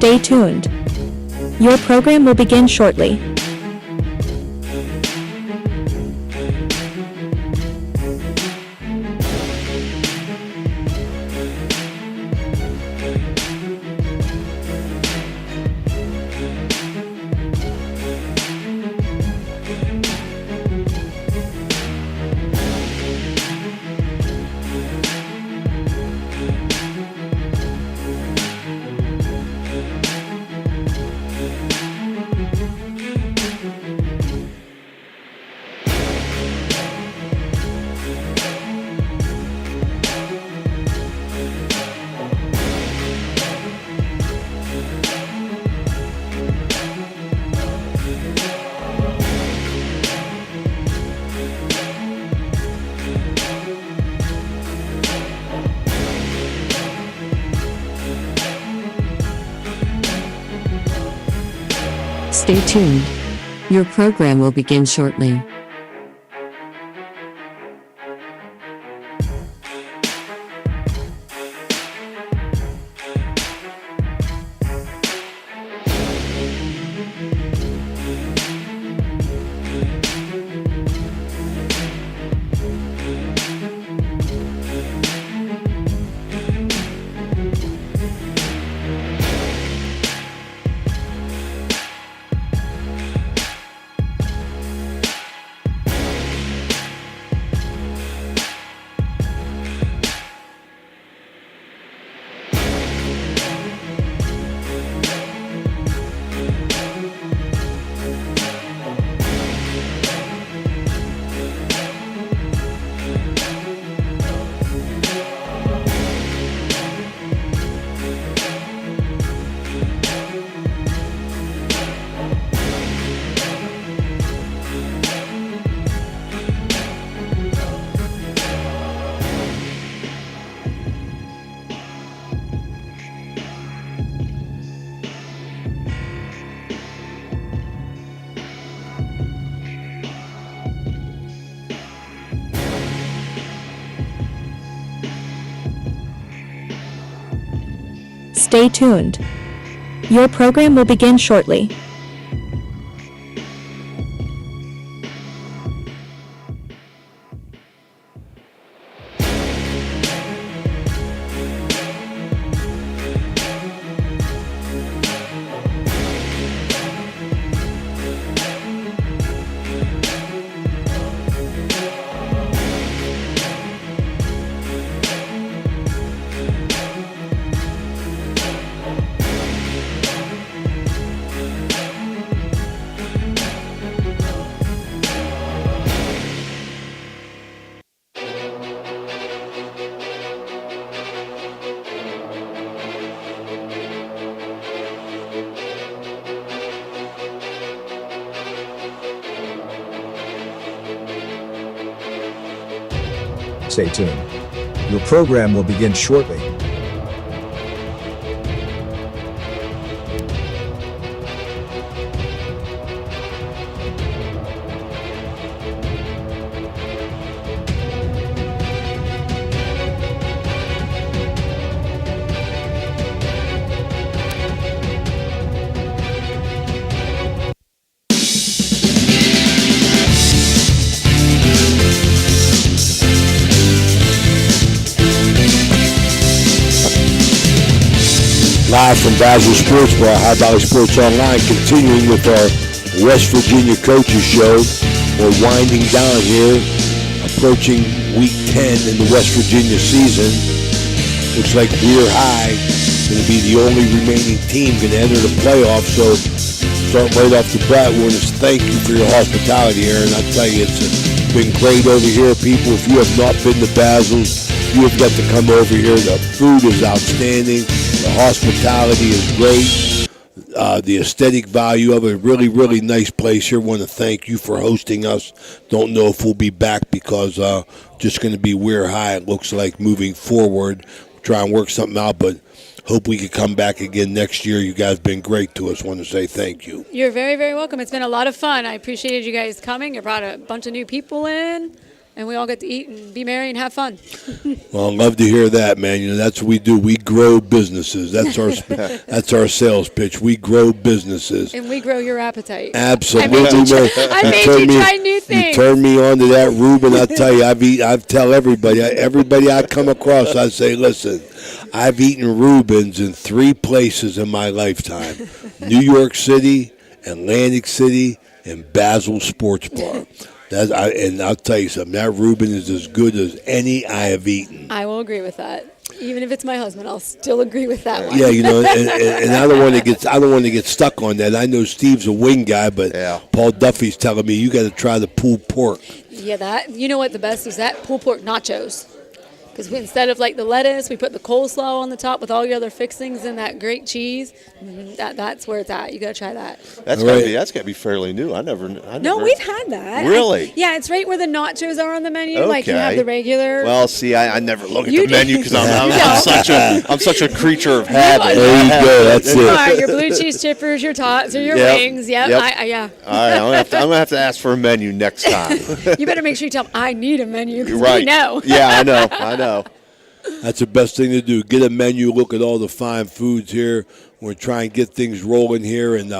Stay tuned. Your program will begin shortly. Stay tuned. Your program will begin shortly. Stay tuned. Your program will begin shortly. Stay tuned. Your program will begin shortly. Live from Basel Sports Bar, High Valley Sports Online, continuing with our West Virginia Coaches Show. We're winding down here, approaching week 10 in the West Virginia season. Looks like Weir High is going to be the only remaining team going to enter the playoffs. So start right off the bat, we want to thank you for your hospitality, Aaron. I tell you, it's been great over here. People, if you have not been to Basil's, you have got to come over here. The food is outstanding. The hospitality is great. The aesthetic value of it, really, really nice place here. Want to thank you for hosting us. Don't know if we'll be back because just going to be Weir High, it looks like, moving forward. Try and work something out, but hope we could come back again next year. You guys have been great to us. Want to say thank you. You're very, very welcome. It's been a lot of fun. I appreciated you guys coming. You brought a bunch of new people in. and we all get to eat and be merry and have fun. Well, I love to hear that, man. You know, that's what we do. We grow businesses. That's our that's our sales pitch. We grow businesses. And we grow your appetite. Absolutely, I made you try new things. You turned me on to that, Reuben. I tell you, I tell everybody I come across, I say, listen, I've eaten Reubens in 3 places in my lifetime: New York City, Atlantic City, and Basel Sports Bar. And I'll tell you something, that Reuben is as good as any I have eaten. I will agree with that. Even if it's my husband, I'll still agree with that one. Yeah, you know, and I don't want to get stuck on that. I know Steve's a wing guy, but Paul Duffy's telling me you got to try the pulled pork. Yeah, that. You know what the best is? That pulled pork nachos. Because instead of like the lettuce, we put the coleslaw on the top with all your other fixings and that great cheese. That's where it's at. You got to try that. That's gotta be fairly new. I never. No, we've had that. Really? Yeah, it's right where the nachos are on the menu. Okay. Like you have the regular. Well, see, I never look at the menu because I'm such a creature of habit. There you go. That's it. All right, your blue cheese chippers, your tots, or your wings. Yep. Yeah. All right, I'm gonna have to ask for a menu next time. You better make sure you tell them I need a menu because right. we know. Yeah, I know. That's the best thing to do. Get a menu, look at all the fine foods here. We're trying to get things rolling here, and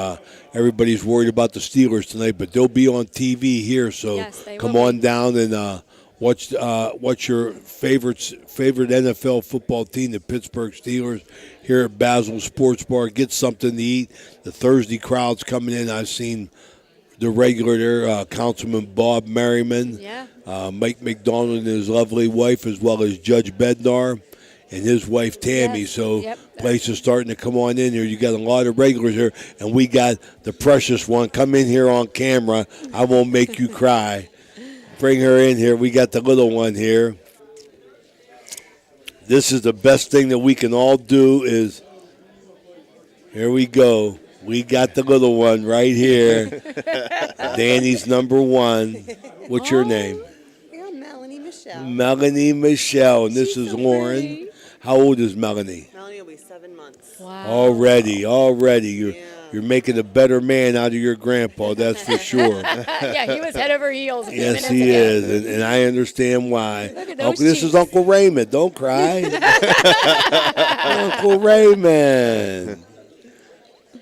everybody's worried about the Steelers tonight, but they'll be on TV here, so come on down and watch your favorite NFL football team, the Pittsburgh Steelers, here at Basel Sports Bar. Get something to eat. The Thursday crowd's coming in. I've seen the regular there, Councilman Bob Merriman, Mike McDonald and his lovely wife, as well as Judge Bednar and his wife Tammy. Place is starting to come on in here. You got a lot of regulars here, and we got the precious one. Come in here on camera. I won't make you cry. Bring her in here. We got the little one here. This is the best thing that we can all do is, here we go. We got the little one right here. Danny's number 1. What's your name? Yeah, Melanie Michelle. Melanie Michelle. And this is Lauren. Pretty. How old is Melanie? Melanie will be 7 months. Wow. Already. You're making a better man out of your grandpa, that's for sure. Yeah, he was head over heels. Yes, he is, and I understand why. Look at those This is Uncle Raymond. Don't cry. Uncle Raymond.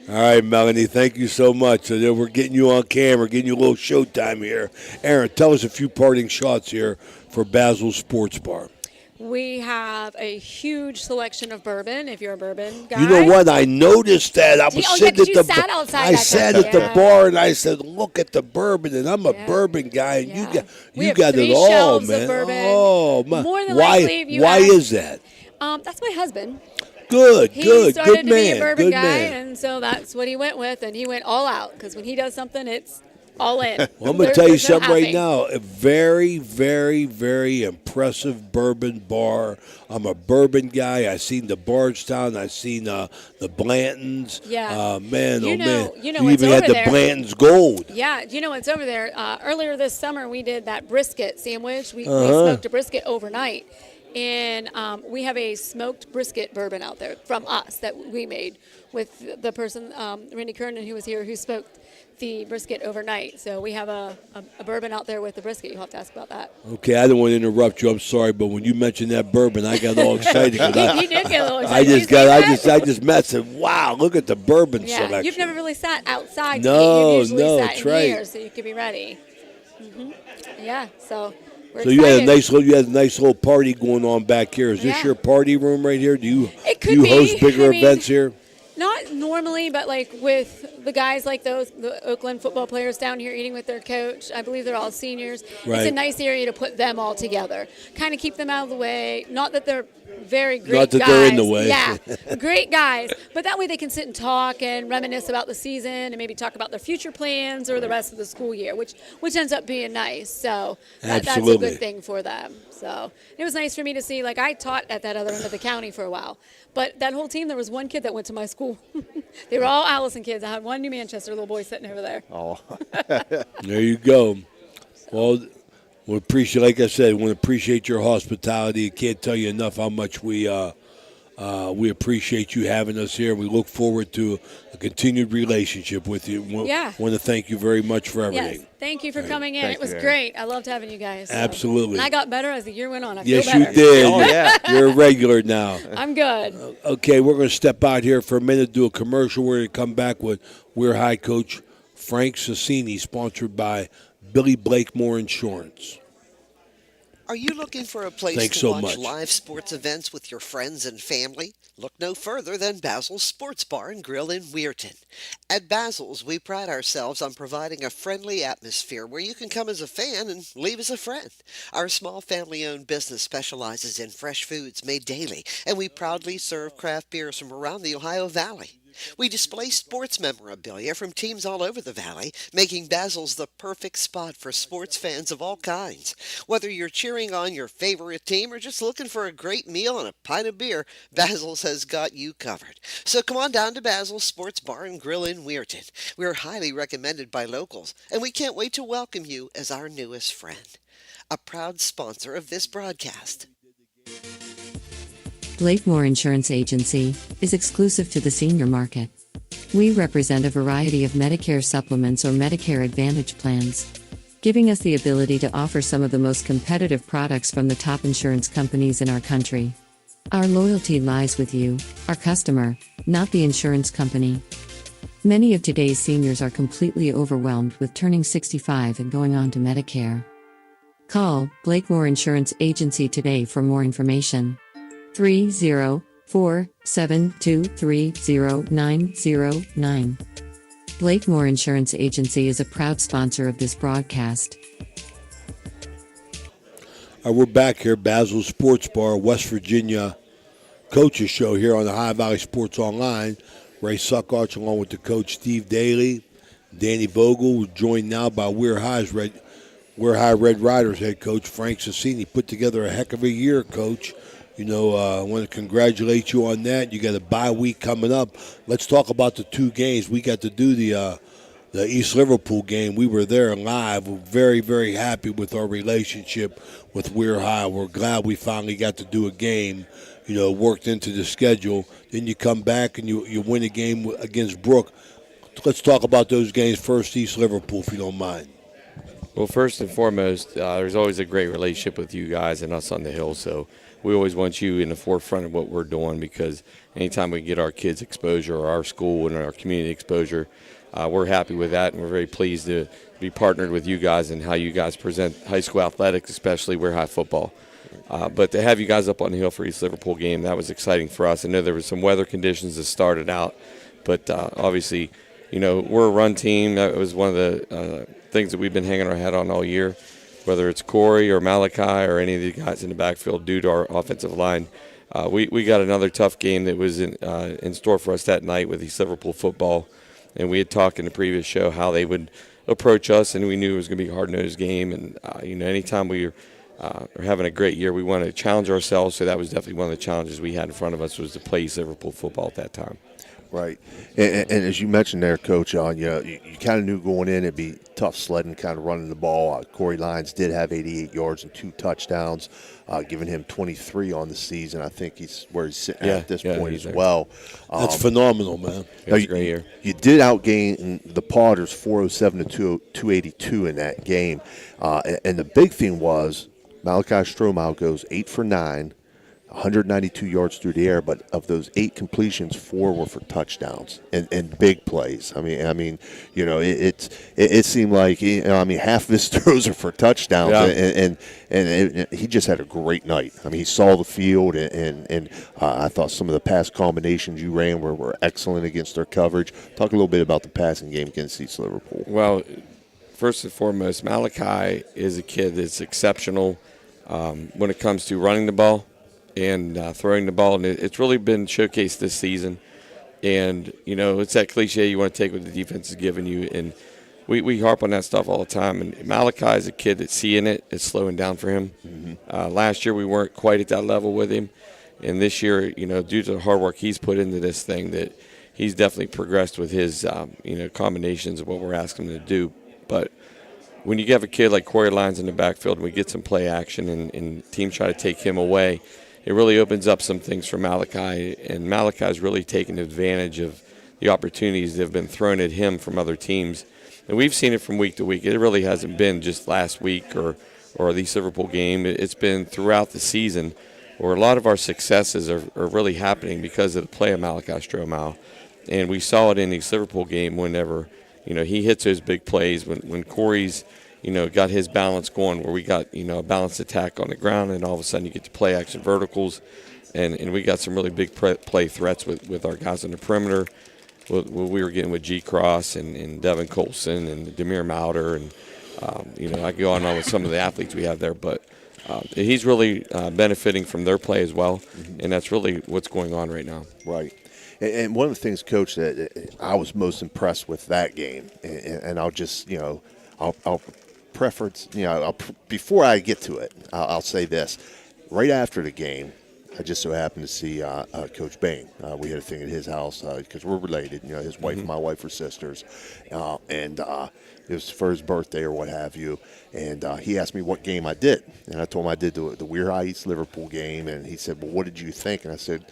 All right, Melanie, thank you so much. So we're getting you on camera, getting you a little showtime here. Aaron, tell us a few parting shots here for Basel Sports Bar. We have a huge selection of bourbon, if you're a bourbon guy. You know what? I noticed that. I was sitting at the sat outside I sat at the bar and I said, "Look at the bourbon," and I'm a bourbon guy, and you got it all, man. Oh, my. More than likely, why is that? That's my husband. Good, he good started to man. be a bourbon guy, man. and so that's what he went with, and he went all out, because when he does something, it's all in. Well, I'm going to tell you something right now. A very, very, very impressive bourbon bar. I'm a bourbon guy. I've seen the Bardstown. I've seen the Blantons. Yeah. Man. You even had the Blanton's Gold. Yeah. You know what's over there? Earlier this summer, we did that brisket sandwich. We smoked a brisket overnight. And we have a smoked brisket bourbon out there from us that we made with the person, Randy Kernan, who was here, who smoked the brisket overnight. So we have a bourbon out there with the brisket. You'll have to ask about that. Okay, I don't want to interrupt you. I'm sorry, but when you mentioned that bourbon, I got all excited. You did get a little excited. I just met and wow, look at the bourbon selection. You've never really sat outside. No, You've usually sat it's in right. here, so you could be ready. Mm-hmm. Yeah, so. So you had a nice little party going on back here. Is this your party room right here? Do you host bigger events here? Not normally, but like with the guys like the Oakland football players down here eating with their coach. I believe they're all seniors. Right. It's a nice area to put them all together. Kind of keep them out of the way. Not that they're very great Not that guys. they're in the way. Yeah, great guys. But that way they can sit and talk and reminisce about the season and maybe talk about their future plans or the rest of the school year, which ends up being nice. So that's a good thing for them. So it was nice for me to see. Like, I taught at that other end of the county for a while. But that whole team, there was one kid that went to my school. They were all Allison kids. I had one New Manchester little boy sitting over there. Oh. There you go. Well, we appreciate, like I said, we appreciate your hospitality. I can't tell you enough how much we We appreciate you having us here. We look forward to a continued relationship with you. Yeah. Want to thank you very much for everything. Yes, thank you for coming in. Thank It was you, Aaron. great. I loved having you guys. So. Absolutely. And I got better as the year went on. I Yes, feel you better. did. Oh, yeah. You're a regular now. I'm good. Okay, we're going to step out here for a minute, do a commercial. We're going to come back with We're High coach Frank Sassini, sponsored by Billy Blakemore Insurance. Are you looking for a place Thanks to so watch much. live sports events with your friends and family? Look no further than Basil's Sports Bar and Grill in Weirton. At Basil's, we pride ourselves on providing a friendly atmosphere where you can come as a fan and leave as a friend. Our small family-owned business specializes in fresh foods made daily, and we proudly serve craft beers from around the Ohio Valley. We display sports memorabilia from teams all over the valley, making Basil's the perfect spot for sports fans of all kinds. Whether you're cheering on your favorite team or just looking for a great meal and a pint of beer, Basil's has got you covered. So come on down to Basil's Sports Bar and Grill in Weirton. We're highly recommended by locals, and we can't wait to welcome you as our newest friend. A proud sponsor of this broadcast. Blakemore Insurance Agency is exclusive to the senior market. We represent a variety of Medicare supplements or Medicare Advantage plans, giving us the ability to offer some of the most competitive products from the top insurance companies in our country. Our loyalty lies with you, our customer, not the insurance company. Many of today's seniors are completely overwhelmed with turning 65 and going on to Medicare. Call Blakemore Insurance Agency today for more information. 304-723-0909. Blakemore Insurance Agency is a proud sponsor of this broadcast. We're back here, Basil Sports Bar, West Virginia Coaches Show here on the High Valley Sports Online. Ray Suckarch along with the coach Steve Daly, Danny Vogel, joined now by We're High Red Riders head coach Frank Sassini. Put together a heck of a year, Coach. You know, I want to congratulate you on that. You got a bye week coming up. Let's talk about the two games. We got to do the East Liverpool game. We were there live. We're very, very happy with our relationship with We're High. We're glad we finally got to do a game, you know, worked into the schedule. Then you come back and you win a game against Brook. Let's talk about those games first, East Liverpool, if you don't mind. Well, first and foremost, there's always a great relationship with you guys and us on the Hill, so we always want you in the forefront of what we're doing, because anytime we get our kids exposure or our school and our community exposure, we're happy with that, and we're very pleased to be partnered with you guys and how you guys present high school athletics, especially We're High football. But to have you guys up on the Hill for East Liverpool game, that was exciting for us. I know there were some weather conditions that started out, but obviously, you know, we're a run team. That was one of the things that we've been hanging our hat on all year, whether it's Corey or Malachi or any of the guys in the backfield due to our offensive line. We got another tough game that was in store for us that night with East Liverpool football, and we had talked in the previous show how they would approach us, and we knew it was going to be a hard-nosed game. And, you know, anytime we are having a great year, we want to challenge ourselves, so that was definitely one of the challenges we had in front of us, was to play East Liverpool football at that time. Right. And as you mentioned there, Coach, you kind of knew going in it'd be tough sledding, kind of running the ball. Corey Lyons did have 88 yards and 2 touchdowns, giving him 23 on the season. I think he's where he's sitting at this point as well. That's phenomenal, man. That's a great year. You did outgain the Potters 407 to 282 in that game. And the big thing was Malachi Strohmau goes 8 for 9. 192 yards through the air, but of those 8 completions, 4 were for touchdowns and big plays. I mean, you know, it seemed like, you know, I mean, half of his throws are for touchdowns, and he just had a great night. I mean, he saw the field, and I thought some of the pass combinations you ran were excellent against their coverage. Talk a little bit about the passing game against East Liverpool. Well, first and foremost, Malachi is a kid that's exceptional when it comes to running the ball and throwing the ball, and it's really been showcased this season. And, you know, it's that cliche you want to take what the defense is giving you, and we harp on that stuff all the time. And Malachi is a kid that's seeing it. It's slowing down for him. Mm-hmm. Last year we weren't quite at that level with him, and this year, you know, due to the hard work he's put into this thing, that he's definitely progressed with his, you know, combinations of what we're asking him to do. But when you have a kid like Corey Lyons in the backfield and we get some play action and teams try to take him away, it really opens up some things for Malachi, and Malachi's really taken advantage of the opportunities that have been thrown at him from other teams. And we've seen it from week to week. It really hasn't been just last week or the East Liverpool game. It's been throughout the season where a lot of our successes are really happening because of the play of Malachi Strohmau. And we saw it in the East Liverpool game whenever, he hits those big plays. When Corey's, got his balance going where we got, a balanced attack on the ground, and all of a sudden you get to play action verticals. And we got some really big play threats with our guys on the perimeter. What we were getting with G. Cross and Devin Colson and Demir Mauder. And, I go on with some of the athletes we have there. But he's really benefiting from their play as well. And that's really what's going on right now. Right. And one of the things, Coach, that I was most impressed with that game, and I'll just, I'll preference, before I get to it, I'll say this. Right after the game, I just so happened to see Coach Bain. We had a thing at his house because we're related. His wife and my wife are sisters. And it was for his birthday or what have you. And he asked me what game I did. And I told him I did the Weir High East Liverpool game. And he said, well, what did you think? And I said,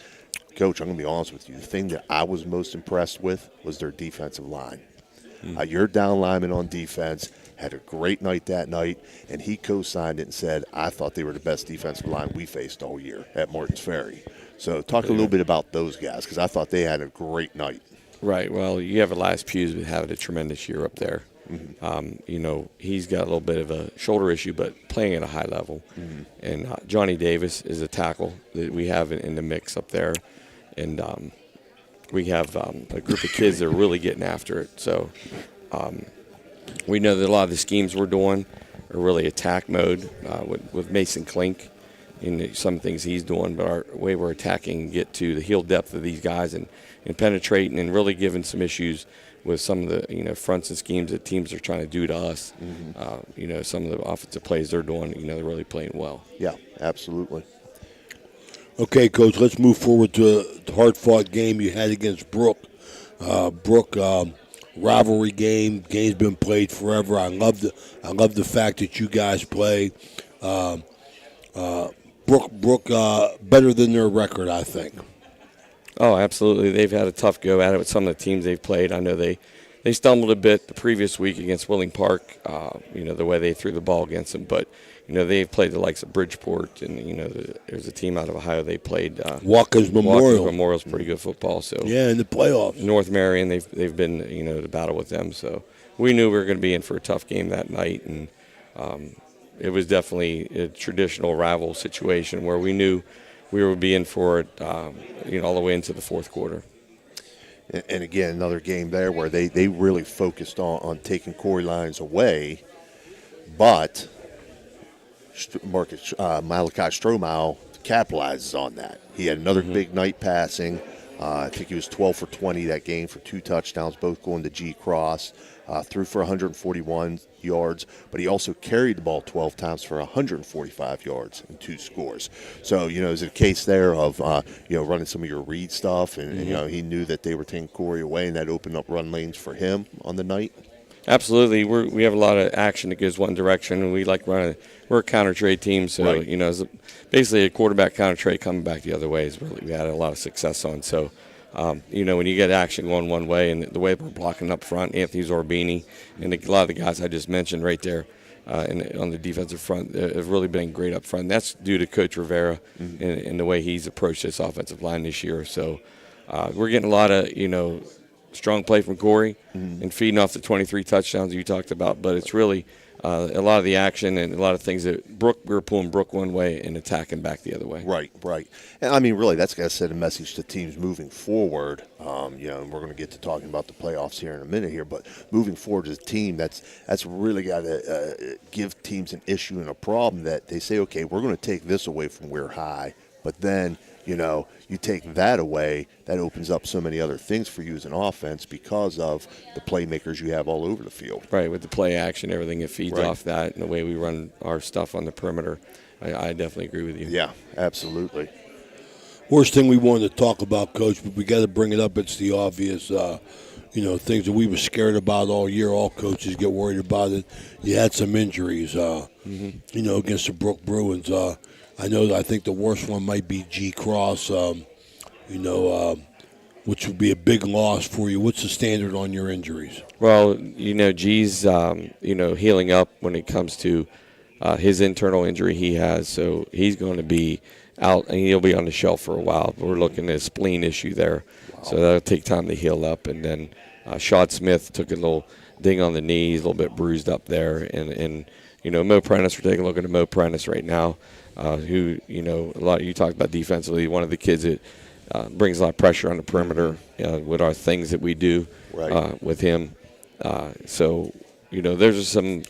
Coach, I'm going to be honest with you. The thing that I was most impressed with was their defensive line. Your down lineman on defense had a great night that night, and he co-signed it and said, I thought they were the best defensive line we faced all year at Martins Ferry. So talk a little bit about those guys, because I thought they had a great night. Right. Well, you have Elias Hughes having a tremendous year up there. He's got a little bit of a shoulder issue, but playing at a high level. And Johnny Davis is a tackle that we have in the mix up there. And we have a group of kids that are really getting after it. So we know that a lot of the schemes we're doing are really attack mode with Mason Klink and some things he's doing. But our way we're attacking, get to the heel depth of these guys and penetrating and really giving some issues with some of the fronts and schemes that teams are trying to do to us. Some of the offensive plays they're doing, they're really playing well. Yeah, absolutely. Okay, Coach, let's move forward to the hard-fought game you had against Brook. Rivalry game. Game's been played forever. I love the fact that you guys play. Brook better than their record, I think. Oh, absolutely. They've had a tough go at it with some of the teams they've played. I know they stumbled a bit the previous week against Willing Park, the way they threw the ball against them. But, they've played the likes of Bridgeport, and, there's a team out of Ohio they played. Watkins Memorial. Watkins Memorial's pretty good football. So yeah, in the playoffs. North Marion, they've been, to battle with them. So we knew we were going to be in for a tough game that night. And it was definitely a traditional rival situation where we knew we would be in for it, all the way into the fourth quarter. And again, another game there where they really focused on taking Corey Lyons away, but Malachi Strohmau capitalizes on that. He had another big night passing. I think he was 12 for 20 that game for 2 touchdowns, both going to G. Cross. Threw for 141 yards, but he also carried the ball 12 times for 145 yards and 2 scores. So, is it a case there of, running some of your read stuff, and he knew that they were taking Corey away, and that opened up run lanes for him on the night? Absolutely. We have a lot of action that goes one direction, and we like running. We're a counter trade team, so right. It's basically a quarterback counter trade coming back the other way is really we had a lot of success on. So, when you get action going one way, and the way we're blocking up front, Anthony Zorbini and a lot of the guys I just mentioned right there, on the defensive front have really been great up front. And that's due to Coach Rivera and the way he's approached this offensive line this year. So, we're getting a lot of strong play from Corey and feeding off the 23 touchdowns you talked about. But it's really a lot of the action and a lot of things that we were pulling Brook one way and attacking back the other way. Right. And I mean, really, that's got to send a message to teams moving forward. And we're going to get to talking about the playoffs here in a minute here, but moving forward as a team, that's really got to give teams an issue and a problem that they say, okay, we're going to take this away from Weir High, but then you take that away, that opens up so many other things for you as an offense because of the playmakers you have all over the field. Right, with the play action, everything that feeds off that, and the way we run our stuff on the perimeter. I definitely agree with you. Yeah, absolutely. Worst thing we wanted to talk about, Coach, but we got to bring it up. It's the obvious, things that we were scared about all year. All coaches get worried about it. You had some injuries, against the Brook Bruins. I think the worst one might be G Cross, which would be a big loss for you. What's the standard on your injuries? Well, G's, healing up when it comes to his internal injury he has. So he's going to be out, and he'll be on the shelf for a while. We're looking at a spleen issue there. Wow. So that'll take time to heal up. And then Shad Smith took a little ding on the knee. He's a little bit bruised up there. And Mo Prentice, we're taking a look at Mo Prentice right now, who, you talked about defensively, one of the kids that brings a lot of pressure on the perimeter with our things that we do with him. So, there's some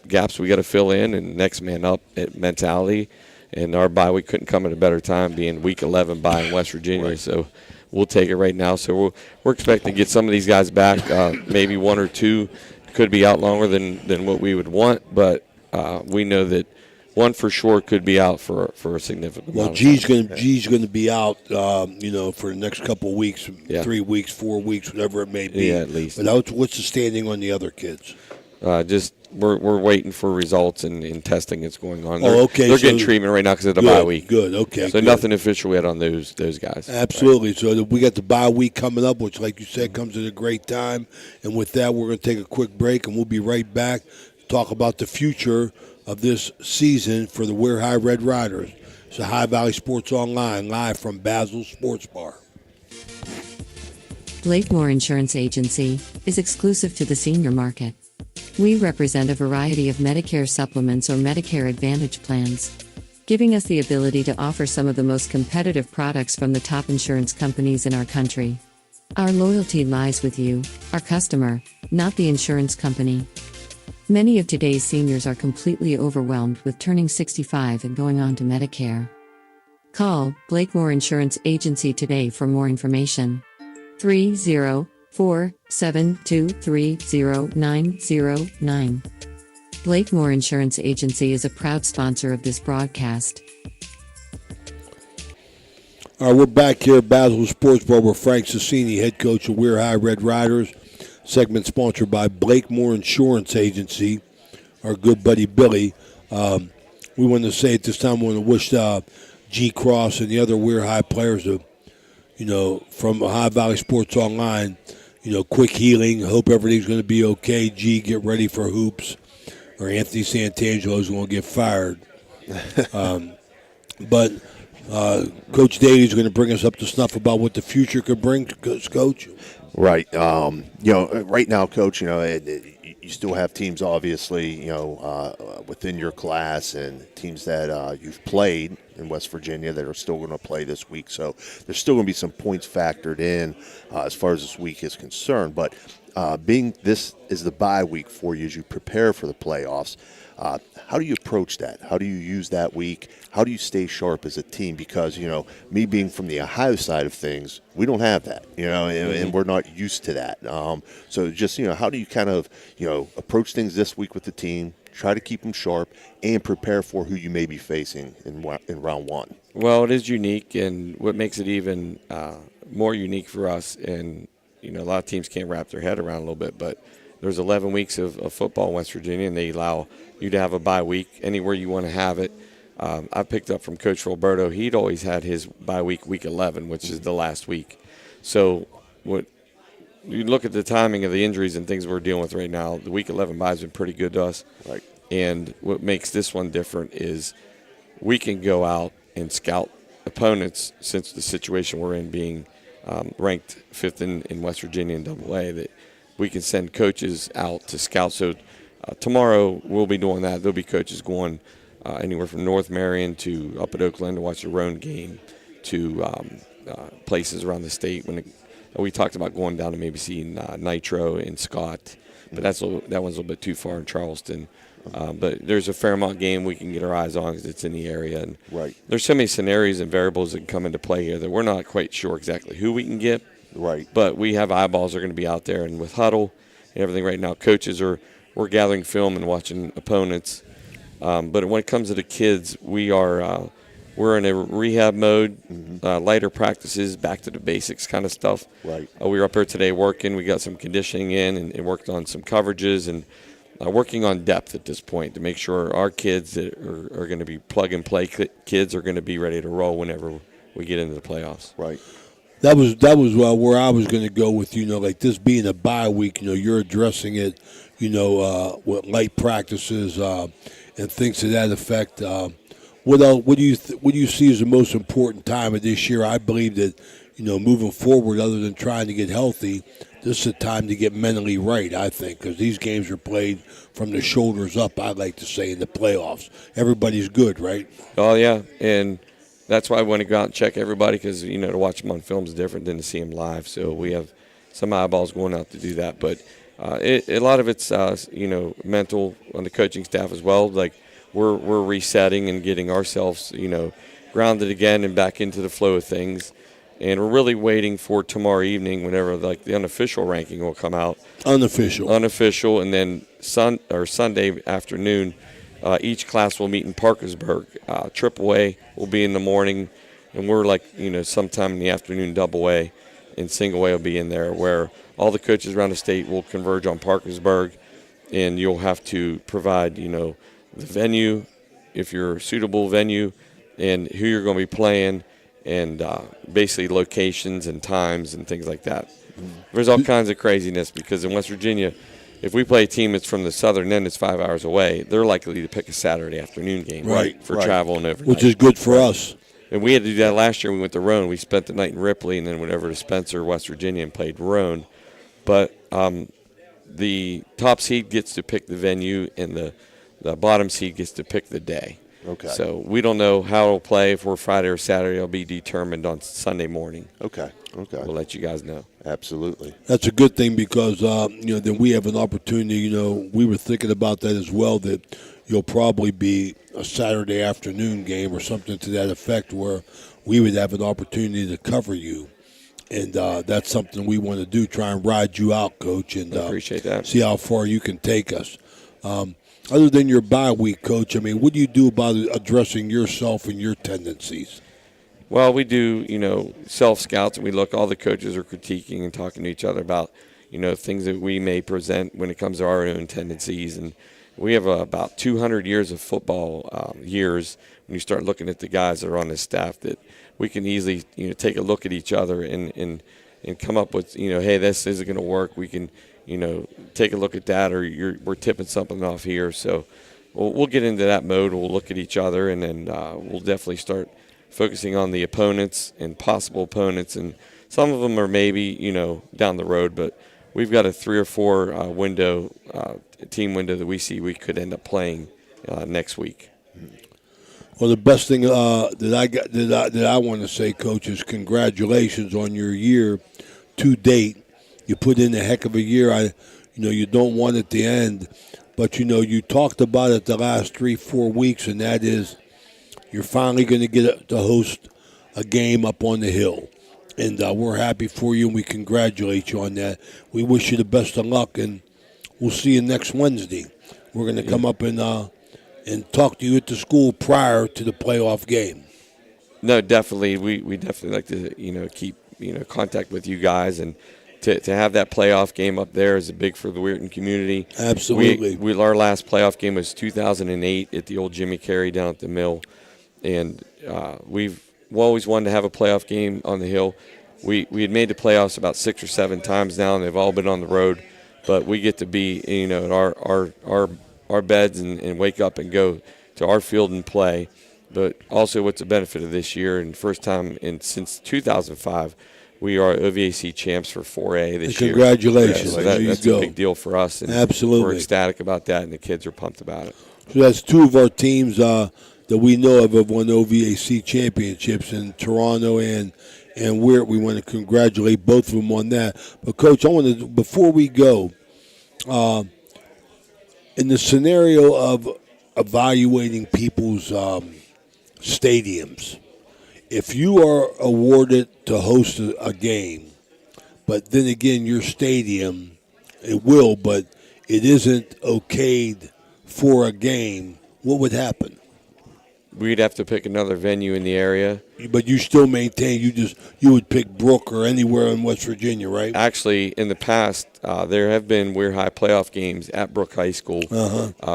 gaps we got to fill in, and next man up at mentality. And our bye week couldn't come at a better time, being week 11 bye in West Virginia. So we'll take it right now. So we're expecting to get some of these guys back. Maybe one or two could be out longer than what we would want, but we know that one for sure could be out for a significant amount of time. G's going to be out, for the next couple of weeks, 3 weeks, 4 weeks, whatever it may be. Yeah, at least. But what's the standing on the other kids? We're waiting for results and testing that's going on. Okay. They're getting treatment right now because of the bye week. Good, okay. So nothing official yet on those guys. Absolutely. Right. So we got the bye week coming up, which, like you said, comes at a great time. And with that, we're going to take a quick break, and we'll be right back to talk about the future of this season for the Weir High Red Riders. It's the High Valley Sports Online, live from Basel Sports Bar. Blakemore Insurance Agency is exclusive to the senior market. We represent a variety of Medicare supplements or Medicare Advantage plans, giving us the ability to offer some of the most competitive products from the top insurance companies in our country. Our loyalty lies with you, our customer, not the insurance company. Many of today's seniors are completely overwhelmed with turning 65 and going on to Medicare. Call Blakemore Insurance Agency today for more information. 304-723-0909. Blakemore Insurance Agency is a proud sponsor of this broadcast. All right, we're back here at Basel Sports Bar with Frank Sassini, head coach of Weir High Red Riders. Segment sponsored by Blakemore Insurance Agency, our good buddy Billy. We want to say at this time, we want to wish G Cross and the other Weir High players, from High Valley Sports Online, quick healing. Hope everything's going to be okay. G, get ready for hoops, or Anthony Santangelo is going to get fired. But Coach Daly's going to bring us up to snuff about what the future could bring, Coach. Right. Right now, Coach, you still have teams, obviously, within your class and teams that you've played in West Virginia that are still going to play this week. So there's still going to be some points factored in as far as this week is concerned. But being this is the bye week for you as you prepare for the playoffs, how do you approach that? How do you use that week? How do you stay sharp as a team? Because, me being from the Ohio side of things, we don't have that, and we're not used to that. So just, how do you kind of, approach things this week with the team, try to keep them sharp, and prepare for who you may be facing in round one? Well, it is unique, and what makes it even more unique for us, and, a lot of teams can't wrap their head around a little bit, but there's 11 weeks of football in West Virginia, and they allow you to have a bye week anywhere you want to have it. I picked up from Coach Roberto. He'd always had his bye week 11, which is the last week. So what you look at the timing of the injuries and things we're dealing with right now, the week 11 bye has been pretty good to us. Right. And what makes this one different is we can go out and scout opponents, since the situation we're in being ranked 5th in West Virginia in AA, that we can send coaches out to scout. So tomorrow we'll be doing that. There'll be coaches going anywhere from North Marion to up at Oakland to watch the Roan game, to places around the state. We talked about going down to maybe seeing Nitro and Scott, but that one's a little bit too far in Charleston. But there's a Fairmont game we can get our eyes on because it's in the area. And right. There's so many scenarios and variables that can come into play here that we're not quite sure exactly who we can get. Right. But we have eyeballs that are going to be out there. And with Huddle and everything right now, we're gathering film and watching opponents. But when it comes to the kids, we're in a rehab mode, lighter practices, back to the basics kind of stuff. Right. We were up here today working. We got some conditioning in and worked on some coverages and working on depth at this point to make sure our kids that are going to be plug-and-play kids are going to be ready to roll whenever we get into the playoffs. Right. That was where I was going to go with, like this being a bye week, you're addressing it, with light practices and things to that effect. What do you see as the most important time of this year? I believe that, moving forward, other than trying to get healthy, this is a time to get mentally right, I think, because these games are played from the shoulders up, I like to say, in the playoffs. Everybody's good, right? Oh, yeah, and that's why I want to go out and check everybody because, to watch them on film is different than to see them live. So we have some eyeballs going out to do that. But a lot of it's, mental on the coaching staff as well. Like we're resetting and getting ourselves, grounded again and back into the flow of things. And we're really waiting for tomorrow evening whenever the unofficial ranking will come out. Unofficial, and then Sunday afternoon, each class will meet in Parkersburg. Triple A will be in the morning, and we're sometime in the afternoon double A, and single A will be in there where all the coaches around the state will converge on Parkersburg, and you'll have to provide, the venue, if you're a suitable venue, and who you're going to be playing, and basically locations and times and things like that. There's all kinds of craziness because in West Virginia, if we play a team that's from the southern end that's 5 hours away, they're likely to pick a Saturday afternoon game for travel and overnight. Which is good for us. And we had to do that last year. We went to Roane. We spent the night in Ripley and then went over to Spencer, West Virginia, and played Roane. But the top seed gets to pick the venue, and the bottom seed gets to pick the day. Okay. So we don't know how it'll play. If we're Friday or Saturday, it'll be determined on Sunday morning. Okay. We'll let you guys know. Absolutely. That's a good thing because, then we have an opportunity. We were thinking about that as well, that you'll probably be a Saturday afternoon game or something to that effect where we would have an opportunity to cover you. And that's something we want to do, try and ride you out, Coach, and appreciate that. See how far you can take us. Other than your bye week, Coach, what do you do about addressing yourself and your tendencies? Well, we do, self-scouts, and we look, all the coaches are critiquing and talking to each other about, things that we may present when it comes to our own tendencies. And we have about 200 years of football years when you start looking at the guys that are on this staff that we can easily, take a look at each other and come up with, hey, this isn't going to work. We can, take a look at that, or we're tipping something off here. So we'll get into that mode. We'll look at each other, and then we'll definitely start focusing on the opponents and possible opponents. And some of them are maybe, down the road, but we've got a 3 or 4 team window that we see we could end up playing next week. Well, the best thing that I want to say, Coach, is congratulations on your year to date. You put in a heck of a year. You don't want it to end, but you talked about it the last 3-4 weeks, and that is you're finally going to get to host a game up on the hill, and we're happy for you, and we congratulate you on that. We wish you the best of luck, and we'll see you next Wednesday. We're going to come up and talk to you at the school prior to the playoff game. No, definitely. We definitely like to keep contact with you guys, and to have that playoff game up there is big for the Weirton community. Absolutely. Our last playoff game was 2008 at the old Jimmy Carey down at the mill, and we've always wanted to have a playoff game on the hill. We had made the playoffs about 6 or 7 times now, and they've all been on the road. But we get to be at our beds and wake up and go to our field and play. But also, what's the benefit of this year? And first time since 2005. We are OVAC champs for 4A this year. Congratulations. So that's a big deal for us. And absolutely. We're ecstatic about that, and the kids are pumped about it. So that's 2 of our teams that we know of have won OVAC championships in Toronto and Weirton. We want to congratulate both of them on that. But, Coach, I want to, before we go, in the scenario of evaluating people's stadiums, if you are awarded to host a game, but then again your stadium, it will, but it isn't okayed for a game, what would happen? we'd have to pick another venue in the area. But you still maintain you would pick Brook or anywhere in West Virginia, right? Actually, in the past, there have been Weir High playoff games at Brook High School.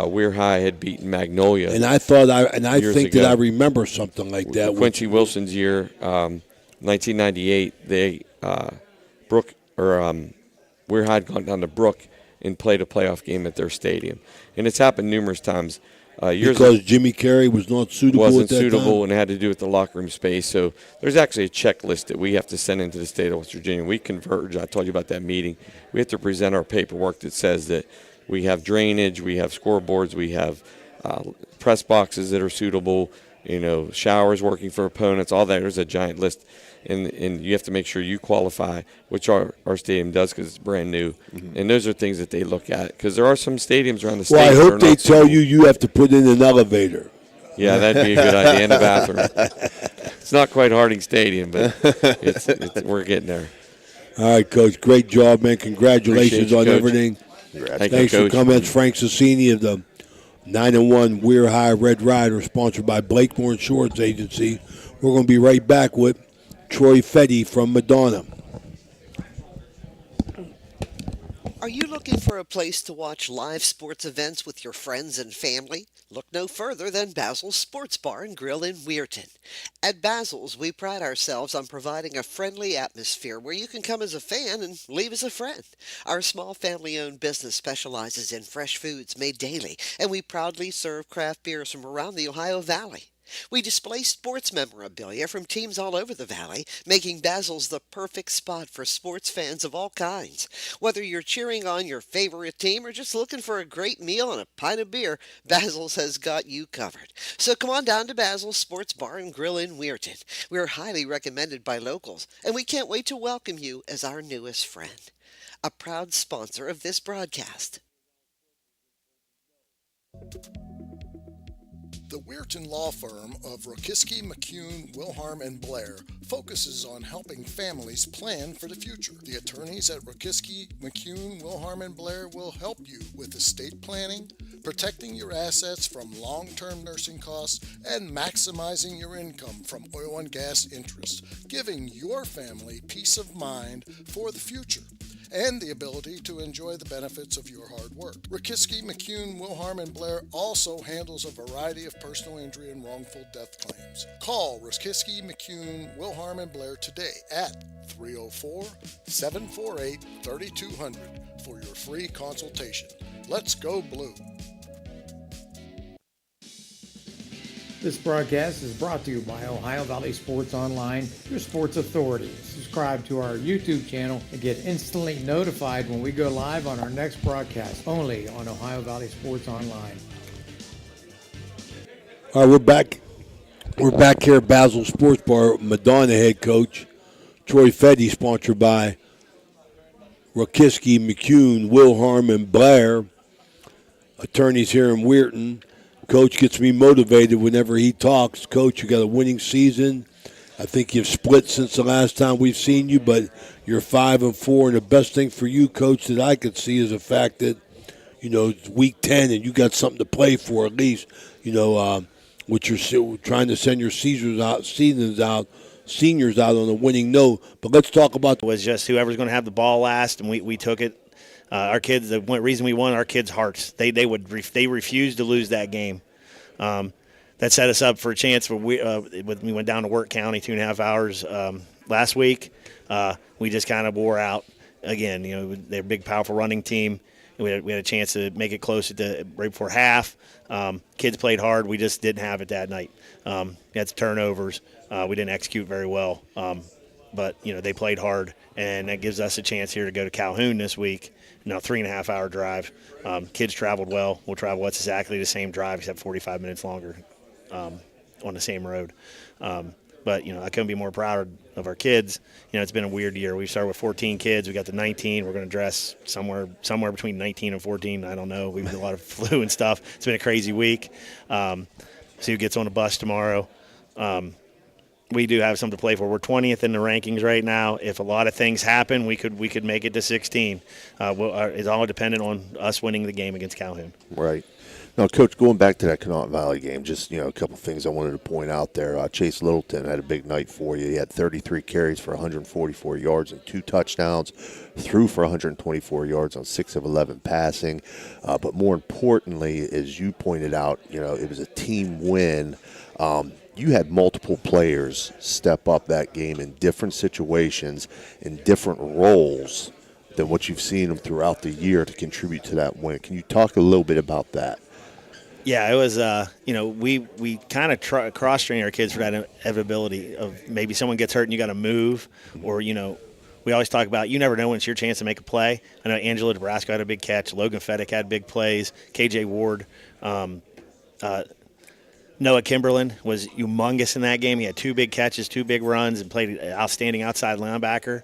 Weir High had beaten Magnolia. And I think ago. that I remember something like that. Quincy Wilson's year, 1998, they Weir High had gone down to Brook and played a playoff game at their stadium, and it's happened numerous times. Because Jimmy Carey was not suitable. Wasn't at that suitable, time? and it had to do with the locker room space. So there's actually a checklist that we have to send into the state of West Virginia. We converge. I told you about that meeting. We have to present our paperwork that says that we have drainage, we have scoreboards, we have press boxes that are suitable. Showers working for opponents. All that. There's a giant list. And you have to make sure you qualify, which our stadium does because it's brand new. And those are things that they look at because there are some stadiums around the state. Well, I hope they tell you have to put in an elevator. Yeah, that'd be a good idea, and a bathroom. It's not quite Harding Stadium, but we're getting there. All right, Coach. Great job, man. Congratulations on Coach. everything. Thanks you, for coming. That's Frank Sassini of the 9-1 Weir High Red Rider, sponsored by Blakemore Insurance Agency. We're going to be right back with Troy Fetty from Madonna. Are you looking for a place to watch live sports events with your friends and family? Look no further than Basil's Sports Bar and Grill in Weirton. At Basil's, we pride ourselves on providing a friendly atmosphere where you can come as a fan and leave as a friend. Our small family-owned business specializes in fresh foods made daily, and we proudly serve craft beers from around the Ohio Valley. We display sports memorabilia from teams all over the valley, making Basil's the perfect spot for sports fans of all kinds. Whether you're cheering on your favorite team or just looking for a great meal and a pint of beer, Basil's has got you covered. So come on down to Basil's Sports Bar and Grill in Weirton. We're highly recommended by locals, and we can't wait to welcome you as our newest friend. A proud sponsor of this broadcast. The Weirton law firm of Rokiski, McCune, Wilharm, and Blair focuses on helping families plan for the future. The attorneys at Rokiski, McCune, Wilharm, and Blair will help you with estate planning, protecting your assets from long-term nursing costs, and maximizing your income from oil and gas interest, giving your family peace of mind for the future and the ability to enjoy the benefits of your hard work. Rokiski, McCune, Wilharm, and Blair also handles a variety of personal injury and wrongful death claims. Call Rokiski, McCune, Wilharm, and Blair today at 304-748-3200 for your free consultation. Let's go Blue. This broadcast is brought to you by Ohio Valley Sports Online, your sports authority. Subscribe to our YouTube channel and get instantly notified when we go live on our next broadcast, only on Ohio Valley Sports Online. All right, we're back. We're back here at Basil Sports Bar. Madonna head coach Troy Fetty, sponsored by Rokiski, McCune, Wilharm, and Blair. Attorneys here in Weirton. Coach gets me motivated whenever he talks. Coach, you got a winning season. I think you've split since the last time we've seen you, but you're 5-4. And the best thing for you, Coach, that I could see is the fact that, it's week 10 and you got something to play for at least, which you're trying to send your seniors out on a winning note. But let's talk about. It was just whoever's going to have the ball last, and we took it. Our kids, the reason we won, our kids' hearts. They refused to lose that game. That set us up for a chance. We went down to Wirt County 2.5 hours last week. We just kind of wore out again. They're a big, powerful running team. We had a chance to make it close right before half. Kids played hard. We just didn't have it that night. We had some turnovers. We didn't execute very well. But they played hard, and that gives us a chance here to go to Calhoun this week. 3.5 hour drive. Kids traveled well. We'll travel what's exactly the same drive except 45 minutes longer on the same road. But I couldn't be more proud of our kids. It's been a weird year. We started with 14 kids. We got to 19. We're going to dress somewhere between 19 and 14. I don't know. We've had a lot of flu and stuff. It's been a crazy week. See who gets on the bus tomorrow. We do have something to play for. We're 20th in the rankings right now. If a lot of things happen, we could make it to 16. It's all dependent on us winning the game against Calhoun. Right. Now, Coach, going back to that Connaught Valley game, just, a couple things I wanted to point out there. Chase Littleton had a big night for you. He had 33 carries for 144 yards and 2 touchdowns, threw for 124 yards on 6 of 11 passing. But more importantly, as you pointed out, it was a team win. You had multiple players step up that game in different situations, in different roles than what you've seen them throughout the year to contribute to that win. Can you talk a little bit about that? Yeah, it was, we kind of cross-train our kids for that inevitability of maybe someone gets hurt and you got to move, or, we always talk about you never know when it's your chance to make a play. I know Angelo Nebraska had a big catch. Logan Fedek had big plays. KJ Ward, Noah Kimberlin was humongous in that game. He had 2 big catches, 2 big runs, and played an outstanding outside linebacker.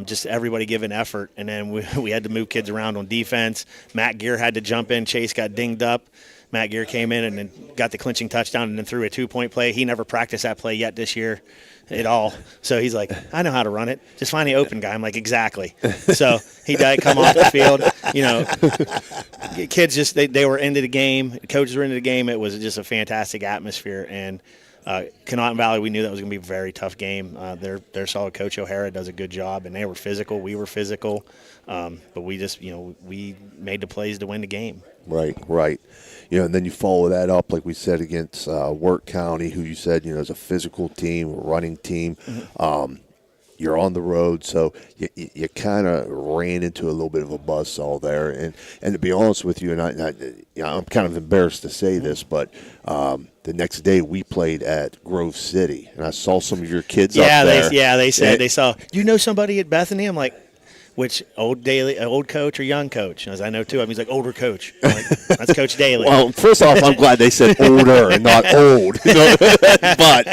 Just everybody giving effort. And then we had to move kids around on defense. Matt Gear had to jump in. Chase got dinged up. Matt Gear came in and then got the clinching touchdown and then threw a 2-point play. He never practiced that play yet this year at all. So he's like, I know how to run it. Just find the open guy. I'm like, exactly. So he did come off the field. Kids just, they were into the game. Coaches were into the game. It was just a fantastic atmosphere. And Connaught Valley, we knew that was going to be a very tough game. Their solid coach O'Hara does a good job, and they were physical. We were physical. But we just, we made the plays to win the game. Right. And then you follow that up, like we said, against Wirt County, who you said, is a physical team, a running team. Mm-hmm. You're on the road, so you kind of ran into a little bit of a buzzsaw there. And to be honest with you, and I'm kind of embarrassed to say this, but the next day we played at Grove City, and I saw some of your kids up there. They said they saw, do you know somebody at Bethany? I'm like, which old coach or young coach? And as I know two of them, he's like, older coach. I'm like, that's Coach Daly. Well, first off, I'm glad they said older and not old. But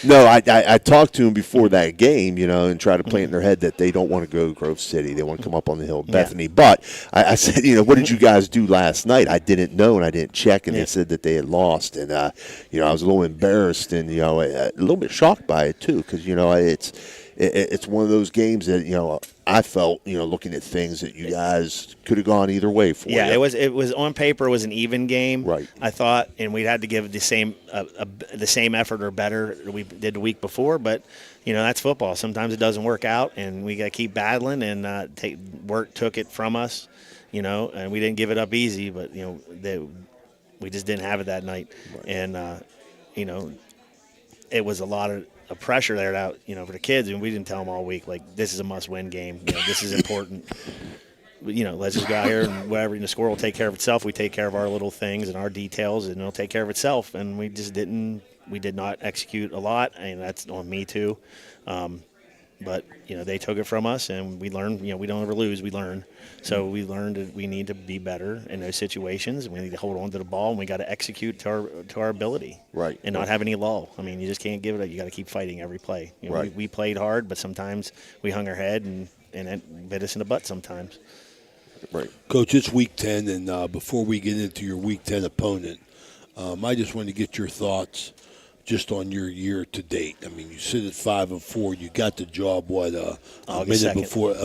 no, I talked to him before that game, and tried to plant in their head that they don't want to go to Grove City. They want to come up on the hill, Bethany. Yeah. But I said, what did you guys do last night? I didn't know, and I didn't check, and they said that they had lost. And, I was a little embarrassed and, a little bit shocked by it, too, because, it's one of those games that, I felt, looking at things that you guys could have gone either way for. Yeah, it was on paper, it was an even game. Right. I thought, and we had to give the same effort or better we did the week before, but that's football. Sometimes it doesn't work out, and we got to keep battling. And work took it from us, and we didn't give it up easy, but we just didn't have it that night, right. And it was a lot of pressure there out, for the kids, and we didn't tell them all week, like, this is a must-win game. This is important. But, let's just go out here and whatever, the score will take care of itself. We take care of our little things and our details, and it'll take care of itself. And we just didn't. We did not execute a lot, and that's on me too. But they took it from us, and we learned. We don't ever lose. We learn. So we learned that we need to be better in those situations. We need to hold on to the ball, and we got to execute to our ability, right? And not have any lull. I mean, you just can't give it up. You got to keep fighting every play. Right. We played hard, but sometimes we hung our head, and it bit us in the butt sometimes. Right, Coach. It's Week 10, and before we get into your Week 10 opponent, I just wanted to get your thoughts just on your year to date. I mean, you sit at 5-4. You got the job a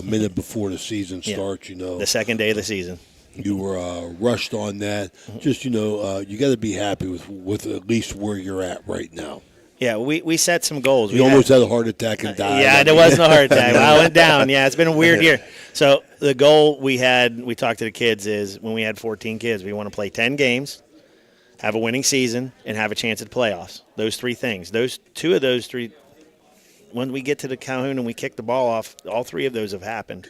minute before the season starts. The second day of the season. You were rushed on that. Just you got to be happy with at least where you're at right now. Yeah, we set some goals. You almost had a heart attack and died. Yeah, there wasn't a heart attack. I went down. Yeah, it's been a weird year. So the goal we talked to the kids is when we had 14 kids, we want to play 10 games, have a winning season, and have a chance at the playoffs. Those 3 things. Two of those 3, when we get to the Calhoun and we kick the ball off, all 3 of those have happened.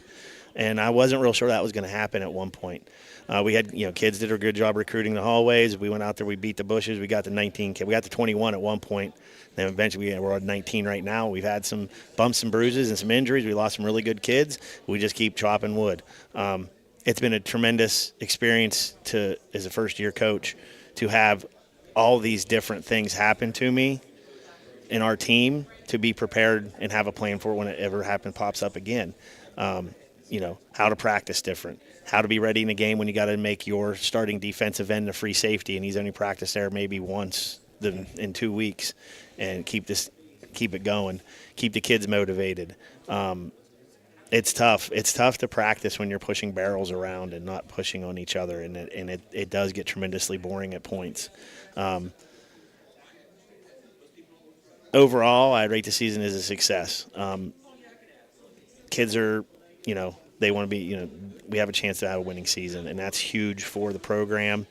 And I wasn't real sure that was going to happen at one point. We had kids did a good job recruiting the hallways. We went out there, we beat the bushes. We got to 19 kids. We got to 21 at one point. Then eventually we're at 19 right now. We've had some bumps and bruises and some injuries. We lost some really good kids. We just keep chopping wood. It's been a tremendous experience as a first-year coach to have all these different things happen to me in our team, to be prepared and have a plan for when it ever pops up again. How to practice different, how to be ready in a game when you got to make your starting defensive end a free safety, and he's only practiced there maybe once in 2 weeks, and keep it going, keep the kids motivated. It's tough. It's tough to practice when you're pushing barrels around and not pushing on each other, and it does get tremendously boring at points. Overall, I'd rate the season as a success. Kids are, they want to be, we have a chance to have a winning season, and that's huge for the program.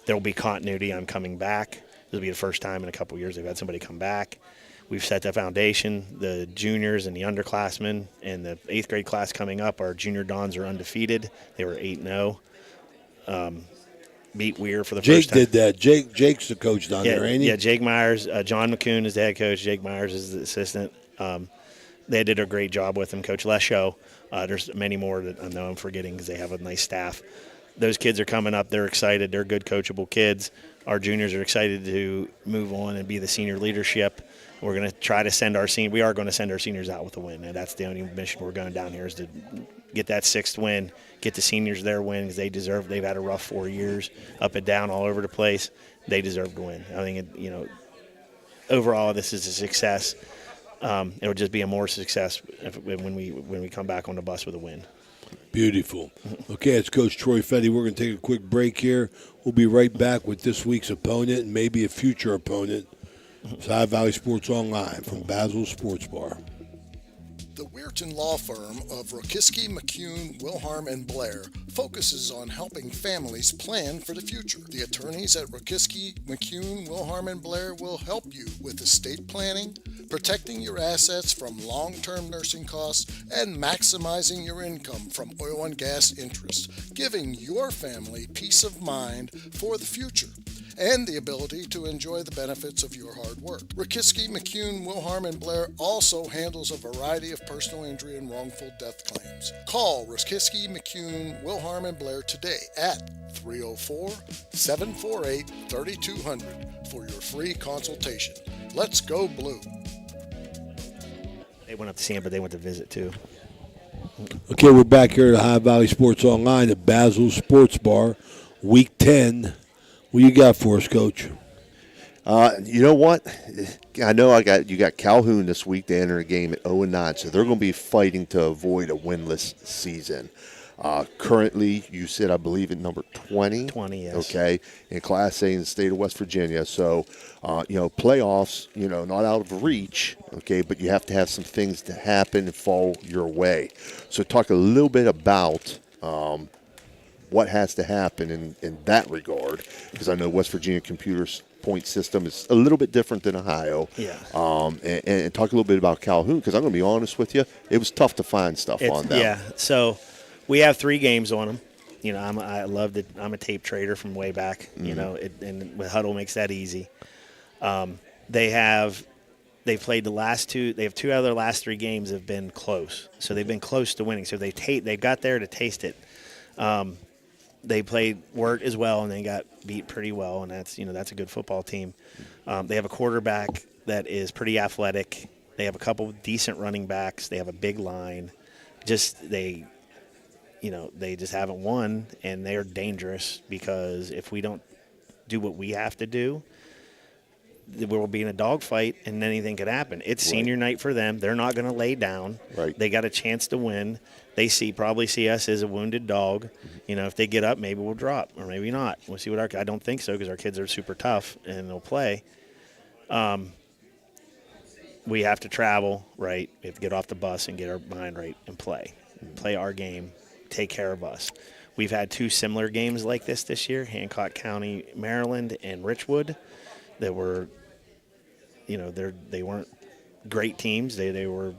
There will be continuity on coming back. This will be the first time in a couple of years they've had somebody come back. We've set the foundation. The juniors and the underclassmen and the 8th grade class coming up, our junior Dons are undefeated. They were 8-0. Beat Weir for the first time. Jake did that. Jake's the coach down there, ain't he? Yeah, Jake Myers. John McCoon is the head coach. Jake Myers is the assistant. They did a great job with him. Coach Lesho. There's many more that I know I'm forgetting because they have a nice staff. Those kids are coming up. They're excited. They're good, coachable kids. Our juniors are excited to move on and be the senior leadership. We're going to try to send our we are going to send our seniors out with a win, and that's the only mission we're going down here is to get that 6th win, get the seniors their win because they deserve. They've had a rough 4 years, up and down, all over the place. They deserve to win. I think overall this is a success. It'll just be a more success when we come back on the bus with a win. Beautiful. Okay, it's Coach Troy Fetty. We're going to take a quick break here. We'll be right back with this week's opponent and maybe a future opponent. It's Ohio Valley Sports Online from Basil Sports Bar. The Weirton Law Firm of Rokiski, McCune, Wilharm, and Blair focuses on helping families plan for the future. The attorneys at Rokiski, McCune, Wilharm, and Blair will help you with estate planning, protecting your assets from long-term nursing costs, and maximizing your income from oil and gas interest, giving your family peace of mind for the future and the ability to enjoy the benefits of your hard work. Rokiski, McCune, Wilharm, and Blair also handles a variety of personal injury and wrongful death claims. Call Rokiski, McCune, Wilharm, and Blair today at 304-748-3200 for your free consultation. Let's go Blue. They went up to see him, but they went to visit too. Okay, we're back here at Ohio Valley Sports Online at Basil Sports Bar, Week 10. What you got for us, Coach? You know what? I know you got Calhoun this week to enter a game at 0-9, so they're going to be fighting to avoid a winless season. Currently, you said, I believe, at number 20. 20, yes. Okay, in Class A in the state of West Virginia. So, playoffs, not out of reach, okay, but you have to have some things to happen and fall your way. So talk a little bit about what has to happen in that regard, because I know West Virginia Computer's point system is a little bit different than Ohio. Yeah. And talk a little bit about Calhoun, because I'm going to be honest with you, it was tough to find stuff on them. Yeah, so we have 3 games on them. I'm a tape trader from way back, and with Huddle makes that easy. They've played the last 2. They have 2 out of their last 3 games have been close. So they've been close to winning. So they got there to taste it. They played Wirt as well, and they got beat pretty well, and that's a good football team. They have a quarterback that is pretty athletic. They have a couple of decent running backs. They have a big line. They just haven't won, and they're dangerous because if we don't do what we have to do, we'll be in a dogfight, and anything could happen. It's senior night for them. They're not going to lay down. Right. They got a chance to win. They probably see us as a wounded dog. If they get up, maybe we'll drop, or maybe not. We'll see what I don't think so, because our kids are super tough and they'll play. We have to travel right. We have to get off the bus and get our mind right and play our game, take care of us. We've had 2 similar games like this year: Hancock County, Maryland, and Richwood. That were, they weren't great teams. They were,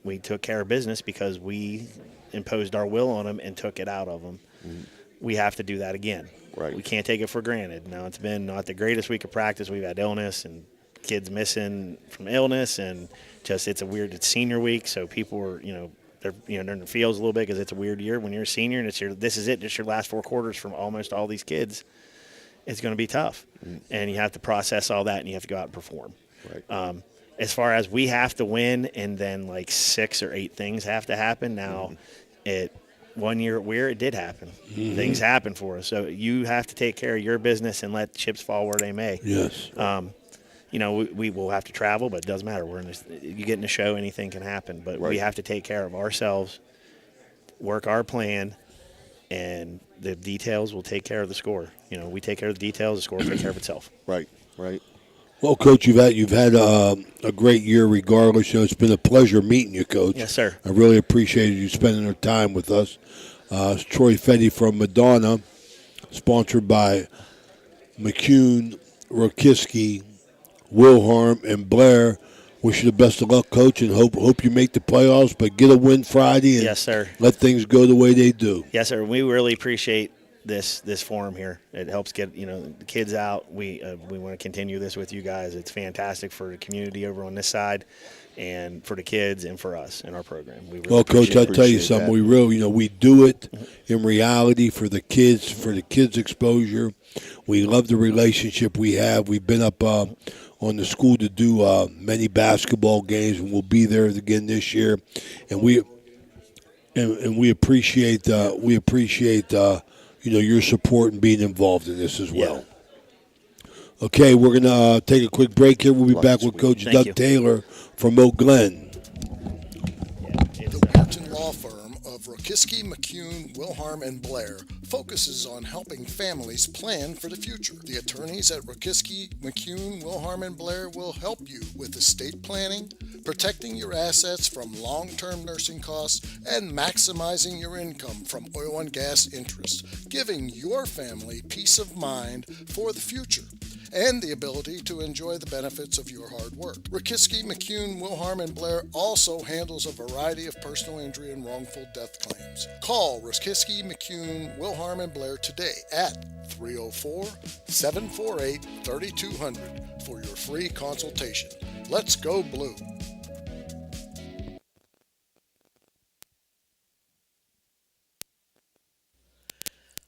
we took care of business because we imposed our will on them and took it out of them. Mm-hmm. We have to do that again. Right. We can't take it for granted. Now, it's been not the greatest week of practice. We've had illness and kids missing from illness, and it's senior week, so people were, they're in the fields a little bit because it's a weird year when you're a senior and this is just your last 4 quarters from almost all these kids. It's going to be tough, and you have to process all that, and you have to go out and perform. Right. As far as we have to win, and then like 6 or 8 things have to happen. Now, 1 year at Weir, it did happen. Mm-hmm. Things happen for us, so you have to take care of your business and let chips fall where they may. Yes. we will have to travel, but it doesn't matter. You get in the show, anything can happen. But we have to take care of ourselves, work our plan, and the details will take care of the score. We take care of the details, the score will take care of itself. Right. Well, Coach, you've had a great year regardless. It's been a pleasure meeting you, Coach. Yes, sir. I really appreciated you spending your time with us. It's Troy Fetty from Madonna, sponsored by McCune, Rokiski, Wilharm, and Blair. Wish you the best of luck, Coach, and hope you make the playoffs, but get a win Friday and yes, sir. Let things go the way they do. Yes, sir. We really appreciate this forum here. It helps get the kids out. We want to continue this with you guys. It's fantastic for the community over on this side, and for the kids, and for us and our program. We really Coach, I'll tell you something. That. We do it in reality for the kids' exposure. We love the relationship we have. We've been up on the school to do many basketball games, and we'll be there again this year. And we appreciate your support and being involved in this as well. Okay, we're going to take a quick break here. We'll be back with Coach Doug Taylor from Oak Glen. The Weirton Law Firm of Rokiski, McCune, Wilharm, and Blair focuses on helping families plan for the future. The attorneys at Rokiski, McCune, Wilharm, and Blair will help you with estate planning, protecting your assets from long-term nursing costs, and maximizing your income from oil and gas interest, giving your family peace of mind for the future and the ability to enjoy the benefits of your hard work. Rokiski, McCune, Wilharm, and Blair also handles a variety of personal injury and wrongful death claims. Call Rokiski, McCune, Wilharm, and Blair today at 304-748-3200 for your free consultation. Let's go Blue.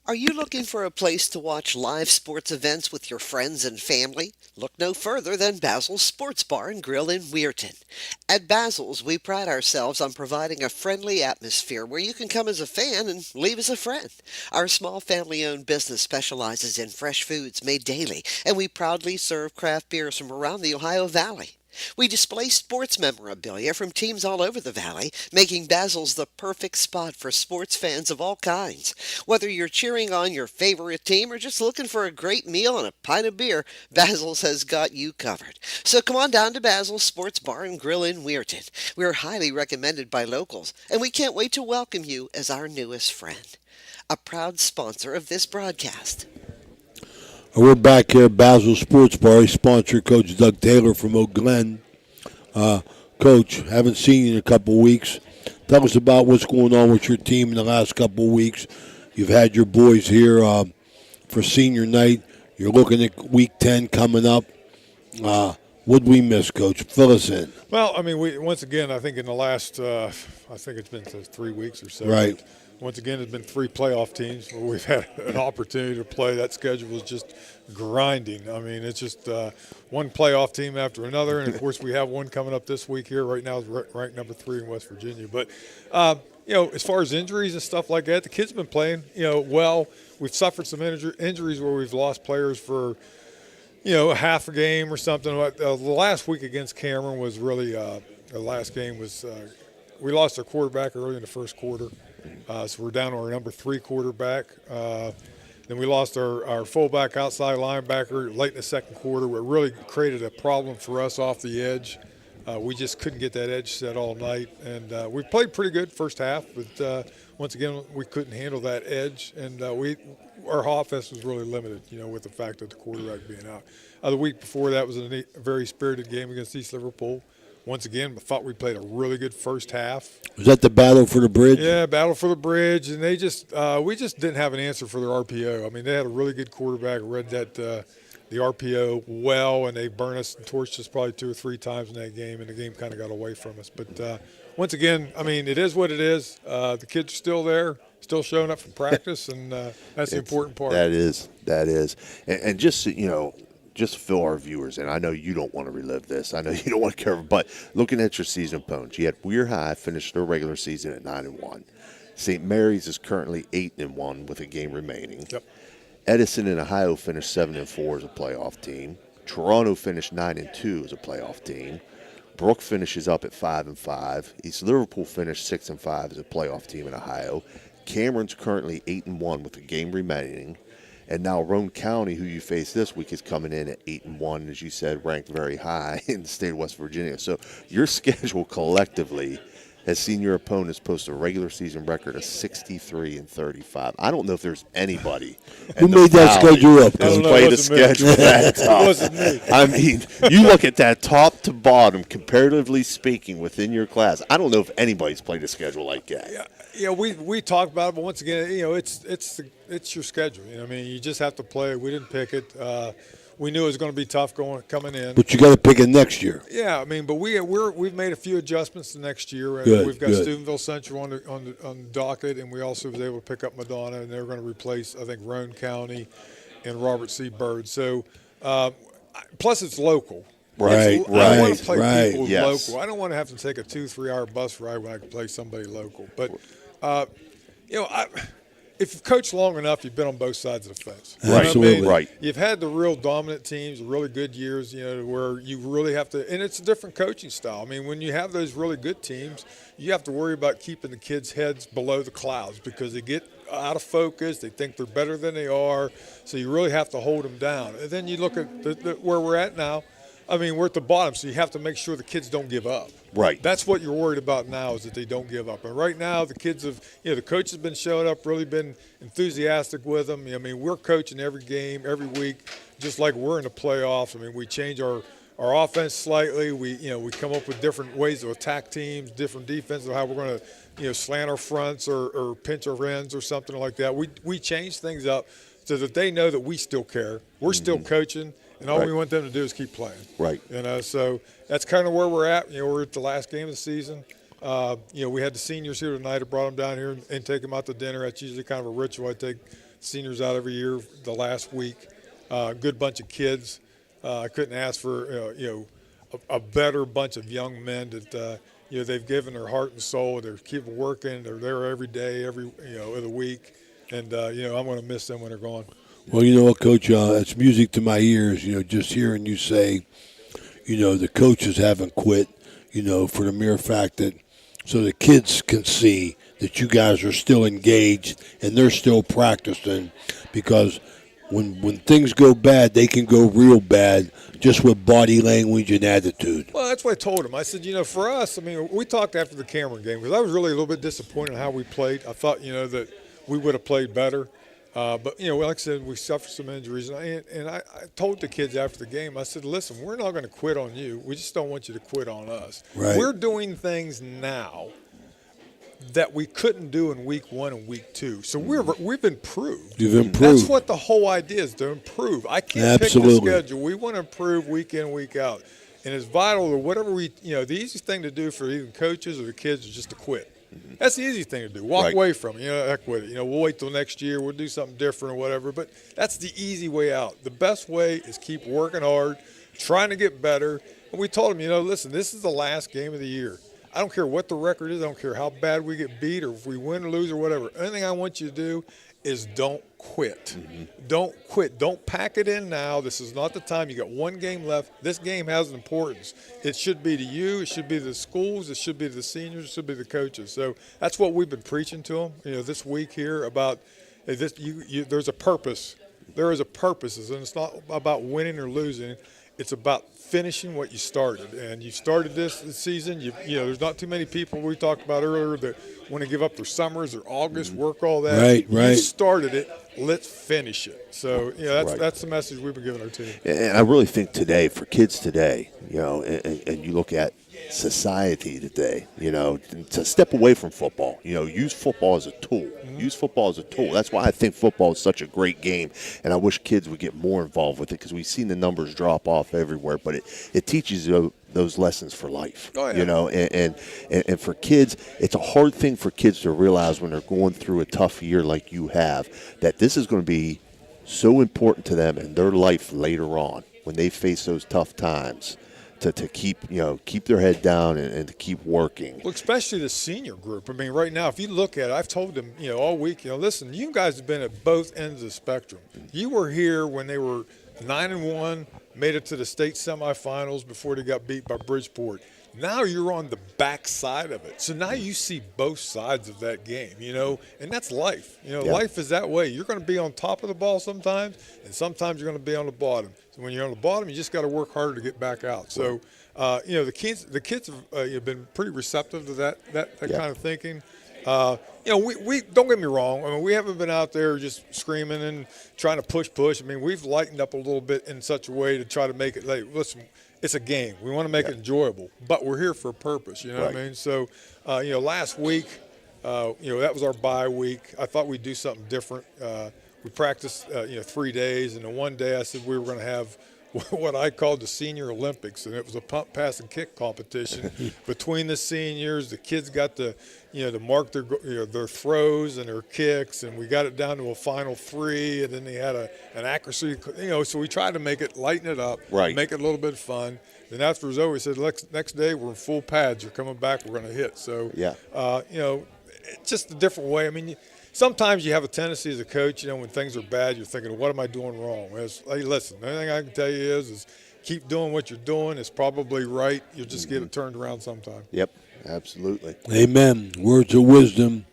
Are you looking for a place to watch live sports events with your friends and family? Look no further than Basil's Sports Bar and Grill in Weirton. At Basil's, we pride ourselves on providing a friendly atmosphere where you can come as a fan and leave as a friend. Our small family-owned business specializes in fresh foods made daily, and we proudly serve craft beers from around the Ohio Valley. We display sports memorabilia from teams all over the valley, making Basil's the perfect spot for sports fans of all kinds. Whether you're cheering on your favorite team or just looking for a great meal and a pint of beer, Basil's has got you covered. So come on down to Basil's Sports Bar and Grill in Weirton. We're highly recommended by locals, and we can't wait to welcome you as our newest friend. A proud sponsor of this broadcast. We're back here at Basil Sports Bar. Sponsor Coach Doug Taylor from Oak Glen. Coach, haven't seen you in a couple of weeks. Tell us about what's going on with your team in the last couple of weeks. You've had your boys here for senior night. You're looking at week 10 coming up. What'd we miss, Coach? Fill us in. Well, I mean, once again, I think in the last, I think it's been 3 weeks or so. Right. Once again, there's been 3 playoff teams where we've had an opportunity to play. That schedule is just grinding. I mean, it's just one playoff team after another. And, of course, we have one coming up this week here. Right now, it's ranked number 3 in West Virginia. But, as far as injuries and stuff like that, the kids have been playing, well. We've suffered some injuries where we've lost players for, a half a game or something. The last week against Cameron was really the last game was we lost our quarterback early in the first quarter. So we're down to our number 3 quarterback. Then we lost our fullback outside linebacker late in the second quarter. It really created a problem for us off the edge. We just couldn't get that edge set all night. And we played pretty good first half, but once again, we couldn't handle that edge. And our offense was really limited, with the fact of the quarterback being out. The week before that was a very spirited game against East Liverpool. Once again, I thought we played a really good first half. Was that the battle for the bridge? Yeah, battle for the bridge, and we just didn't have an answer for their RPO. I mean, they had a really good quarterback, read that the RPO well, and they burned us and torched us probably 2 or 3 times in that game, and the game kind of got away from us. But once again, I mean, it is what it is. The kids are still there, still showing up for practice, and that's the important part. That is. And just just to fill our viewers, and I know you don't want to relive this. I know you don't want to cover, but looking at your season opponents, you had Weir High finish their regular season at 9-1. St. Mary's is currently 8-1 with a game remaining. Yep. Edison and Ohio finished 7-4 as a playoff team. Toronto finished 9-2 as a playoff team. Brook finishes up at 5-5. East Liverpool finished 6-5 as a playoff team in Ohio. Cameron's currently 8-1 with a game remaining. And now Roane County, who you face this week, is coming in at 8-1, as you said, ranked very high in the state of West Virginia. So your schedule collectively has seen your opponents post a regular season record of 63-35. I don't know if there's anybody who made that schedule up. Who's played a schedule that tough. It wasn't me. I mean, you look at that top to bottom, comparatively speaking, within your class. I don't know if anybody's played a schedule like that. Yeah, we talked about it, but once again, it's your schedule. I mean, you just have to play it. We didn't pick it. We knew it was going to be tough coming in. But you got to pick it next year. Yeah, I mean, but we've made a few adjustments to next year. Good, we've got good. Steubenville Central on the docket, and we also was able to pick up Madonna, and they're going to replace, I think, Roane County and Robert C. Byrd. So, plus it's local. Right, I want to play people yes. local. I don't want to have to take a 2-3 hour bus ride when I can play somebody local. But, if you've coached long enough, you've been on both sides of the fence. Right. Absolutely. I mean? Right. You've had the real dominant teams, the really good years, where you really have to – and it's a different coaching style. I mean, when you have those really good teams, you have to worry about keeping the kids' heads below the clouds because they get out of focus. They think they're better than they are. So you really have to hold them down. And then you look at where we're at now. I mean, we're at the bottom, so you have to make sure the kids don't give up. Right. That's what you're worried about now is that they don't give up. And right now, the kids have, the coach has been showing up, really been enthusiastic with them. I mean, we're coaching every game, every week, just like we're in the playoffs. I mean, we change our offense slightly. We come up with different ways to attack teams, different defenses, how we're going to, slant our fronts or pinch our ends or something like that. We change things up so that they know that we still care. We're still coaching. And all we want them to do is keep playing. Right. So that's kind of where we're at. We're at the last game of the season. We had the seniors here tonight. I brought them down here and take them out to dinner. That's usually kind of a ritual. I take seniors out every year the last week. Good bunch of kids. I couldn't ask for, a better bunch of young men that, they've given their heart and soul. They keep working. They're there every day, of the week. And, I'm going to miss them when they're gone. Well, you know what, Coach? It's music to my ears, just hearing you say, the coaches haven't quit, for the mere fact that so the kids can see that you guys are still engaged and they're still practicing because when things go bad, they can go real bad just with body language and attitude. Well, that's what I told him. I said, for us, I mean, we talked after the Cameron game because I was really a little bit disappointed in how we played. I thought, that we would have played better. But, like I said, we suffered some injuries. And I told the kids after the game, I said, listen, we're not going to quit on you. We just don't want you to quit on us. Right. We're doing things now that we couldn't do in week 1 and week 2. So we've improved. You've improved. That's what the whole idea is, to improve. I can't pick the schedule. We want to improve week in, week out. And it's vital or whatever the easiest thing to do for even coaches or the kids is just to quit. That's the easy thing to do. Walk away from it. Heck with it. We'll wait till next year. We'll do something different or whatever. But that's the easy way out. The best way is keep working hard, trying to get better. And we told them, listen, this is the last game of the year. I don't care what the record is. I don't care how bad we get beat or if we win or lose or whatever. Anything I want you to do is don't quit. Don't quit. Don't pack it in now. This is not the time. You got one game left. This game has an importance. It should be to you. It should be to the schools. It should be to the seniors. It should be to the coaches. So that's what we've been preaching to them, this week here about this. There's a purpose. There is a purpose, and it's not about winning or losing. It's about finishing what you started. And you started this season. There's not too many people we talked about earlier that want to give up their summers or August, work all that. Right. You started it. Let's finish it. So, that's the message we've been giving our team. And I really think today, for kids today, and you look at society today, to step away from football, use football as a tool. Use football as a tool. That's why I think football is such a great game, and I wish kids would get more involved with it because we've seen the numbers drop off everywhere, but it teaches you those lessons for life. Oh, yeah. And for kids, it's a hard thing for kids to realize when they're going through a tough year like you have, that this is going to be so important to them in their life later on when they face those tough times. To keep their head down and to keep working. Well, especially the senior group. I mean, right now, if you look at it, I've told them, all week, listen, you guys have been at both ends of the spectrum. You were here when they were 9-1, made it to the state semifinals before they got beat by Bridgeport. Now you're on the back side of it. So now you see both sides of that game, and that's life. Life is that way. You're going to be on top of the ball sometimes, and sometimes you're going to be on the bottom. So when you're on the bottom, you just got to work harder to get back out. So, the kids have been pretty receptive to that kind of thinking. We don't get me wrong. I mean, we haven't been out there just screaming and trying to push. I mean, we've lightened up a little bit in such a way to try to make it like, listen, it's a game. We want to make it enjoyable, but we're here for a purpose. You know what I mean? So, last week, that was our bye week. I thought we'd do something different. We practiced, 3 days, and then one day I said we were going to have what I called the Senior Olympics, and it was a pump, pass, and kick competition between the seniors. The kids got to, to mark their throws and their kicks, and we got it down to a final 3, and then they had an accuracy, so we tried to lighten it up, make it a little bit fun. Then after it was over, we said, next day we're in full pads. You're coming back, we're going to hit. So, it's just a different way. I mean, sometimes you have a tendency as a coach, when things are bad, you're thinking, what am I doing wrong? Hey, listen, the only thing I can tell you is keep doing what you're doing. It's probably right. You'll just get it turned around sometime. Yep, absolutely. Amen. Words of wisdom.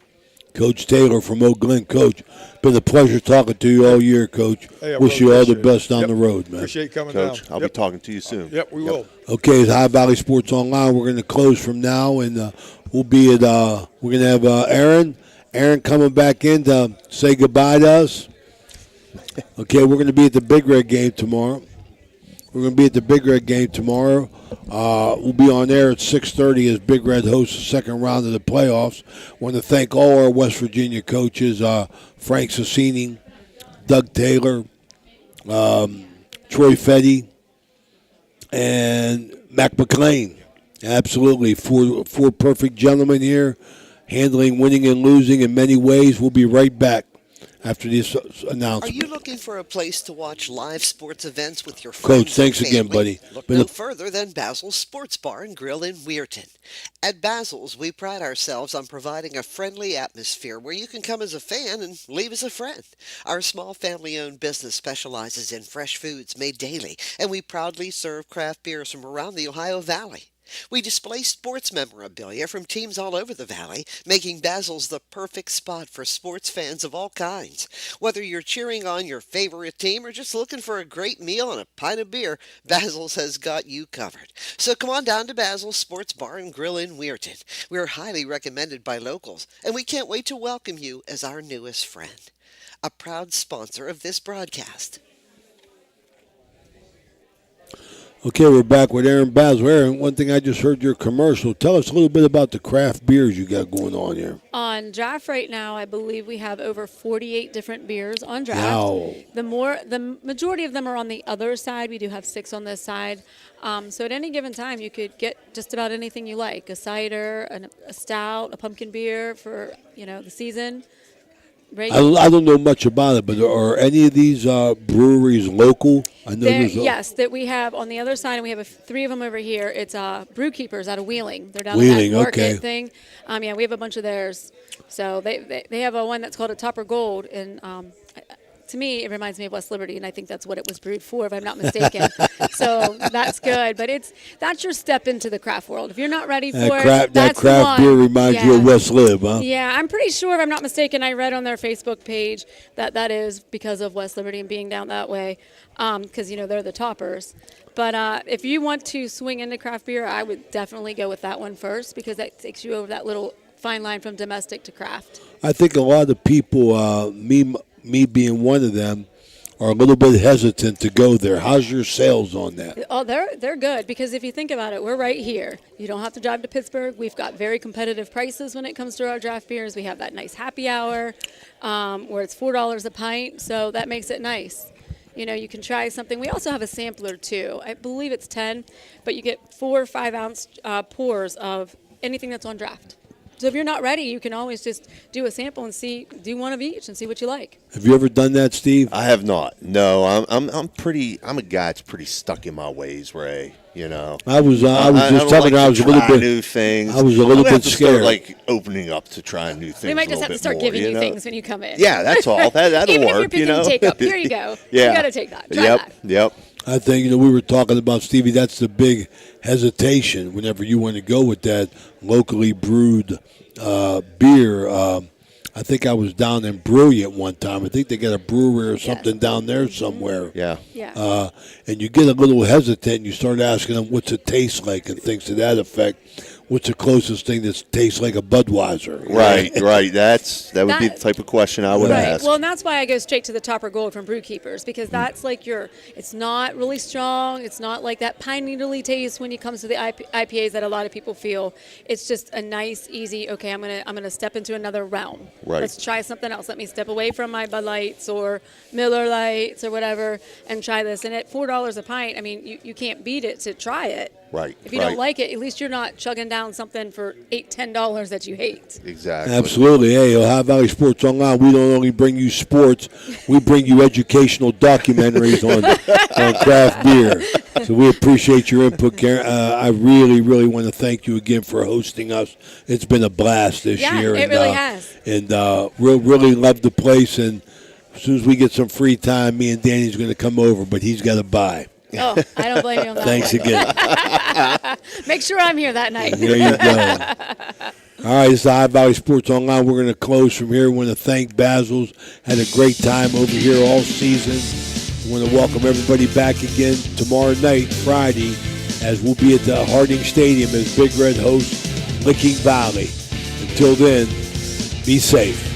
Coach Taylor from Oak Glen. Coach, been a pleasure talking to you all year, Coach. Hey, wish you all the best on the road, man. Appreciate you coming Coach, down. I'll be talking to you soon. Yep, we will. Okay, it's High Valley Sports Online. We're going to close from now, and we'll be at. We're going to have Aaron coming back in to say goodbye to us. Okay, we're going to be at the Big Red game tomorrow. We'll be on air at 6:30 as Big Red hosts the second round of the playoffs. Want to thank all our West Virginia coaches, Frank Sassini, Doug Taylor, Troy Fetty, and Mac McLean. Absolutely, four perfect gentlemen here, handling winning and losing in many ways. We'll be right back after this announcement. Are you looking for a place to watch live sports events with your friends? Coach, thanks and again, family? buddy. Look no further than Basil's Sports Bar and Grill in Weirton. At Basil's, we pride ourselves on providing a friendly atmosphere where you can come as a fan and leave as a friend. Our small family-owned business specializes in fresh foods made daily, and we proudly serve craft beers from around the Ohio Valley. We display sports memorabilia from teams all over the valley, making Basil's the perfect spot for sports fans of all kinds. Whether you're cheering on your favorite team or just looking for a great meal and a pint of beer, Basil's has got you covered. So come on down to Basil's Sports Bar and Grill in Weirton. We're highly recommended by locals, and we can't wait to welcome you as our newest friend. A proud sponsor of this broadcast. Okay, we're back with Aaron Basil. Aaron, one thing I just heard your commercial. Tell us a little bit about the craft beers you got going on here. On draft right now, I believe we have over 48 different beers on draft. Wow. The majority of them are on the other side. We do have 6 on this side. So at any given time, you could get just about anything you like: a cider, a stout, a pumpkin beer for the season. I don't know much about it, but are any of these breweries local? I know yes, that we have on the other side, and we have 3 of them over here. It's Brewkeepers out of Wheeling. They're down Wheeling, in that market okay. thing. We have a bunch of theirs. So they have a one that's called a Topper Gold, and to me, it reminds me of West Liberty, and I think that's what it was brewed for, if I'm not mistaken. So that's good. But that's your step into the craft world. If you're not ready for it, that's that craft beer reminds you of West Lib, huh? Yeah, I'm pretty sure, if I'm not mistaken, I read on their Facebook page that is because of West Liberty and being down that way, because, they're the toppers. But if you want to swing into craft beer, I would definitely go with that one first, because that takes you over that little fine line from domestic to craft. I think a lot of people, me being one of them, are a little bit hesitant to go there. How's your sales on that? Oh, they're good, because if you think about it, we're right here. You don't have to drive to Pittsburgh. We've got very competitive prices when it comes to our draft beers. We have that nice happy hour where it's $4 a pint, so that makes it nice. You can try something. We also have a sampler too. I believe it's 10, but you get 4 or 5 ounce pours of anything that's on draft. So if you're not ready, you can always just do a sample and do one of each and see what you like. Have you ever done that, Steve? I have not. No, I'm a guy that's pretty stuck in my ways, Ray. I was just telling you I was a little bit new things. I was a little bit scared. Start, opening up to trying new things. We might just have to start giving you things when you come in. Yeah, that's all. That'll Even work. If you're picking take up, here you go. Yeah. You got to take that. Try that. Yep. I think, we were talking about, Stevie, that's the big hesitation whenever you want to go with that locally brewed beer. I think I was down in Brilliant one time. I think they got a brewery or something down there somewhere. Yeah. And you get a little hesitant and you start asking them what's it taste like and things to that effect. What's the closest thing that tastes like a Budweiser? Right. That would be the type of question I would ask. Well, and that's why I go straight to the Topper Gold from Brewkeepers, because that's like it's not really strong. It's not like that pine needly taste when it comes to the IPAs that a lot of people feel. It's just a nice, easy, okay, I'm gonna step into another realm. Right. Let's try something else. Let me step away from my Bud Lights or Miller Lights or whatever and try this. And at $4 a pint, I mean, you can't beat it to try it. Right. If you don't like it, at least you're not chugging down something for $8, $10 that you hate. Exactly. Absolutely. Hey, Ohio Valley Sports Online, we don't only bring you sports, we bring you educational documentaries on craft beer. So we appreciate your input, Karen. I really, really want to thank you again for hosting us. It's been a blast this year. Yeah, it really has. And really love the place. And as soon as we get some free time, me and Danny's going to come over, but he's got to buy. Oh, I don't blame you on that. Thanks again. Make sure I'm here that night. There you go. All right, it's the Ohio Valley Sports Online. We're going to close from here. We want to thank Basil's. Had a great time over here all season. We want to welcome everybody back again tomorrow night, Friday, as we'll be at the Harding Stadium as Big Red hosts Licking Valley. Until then, be safe.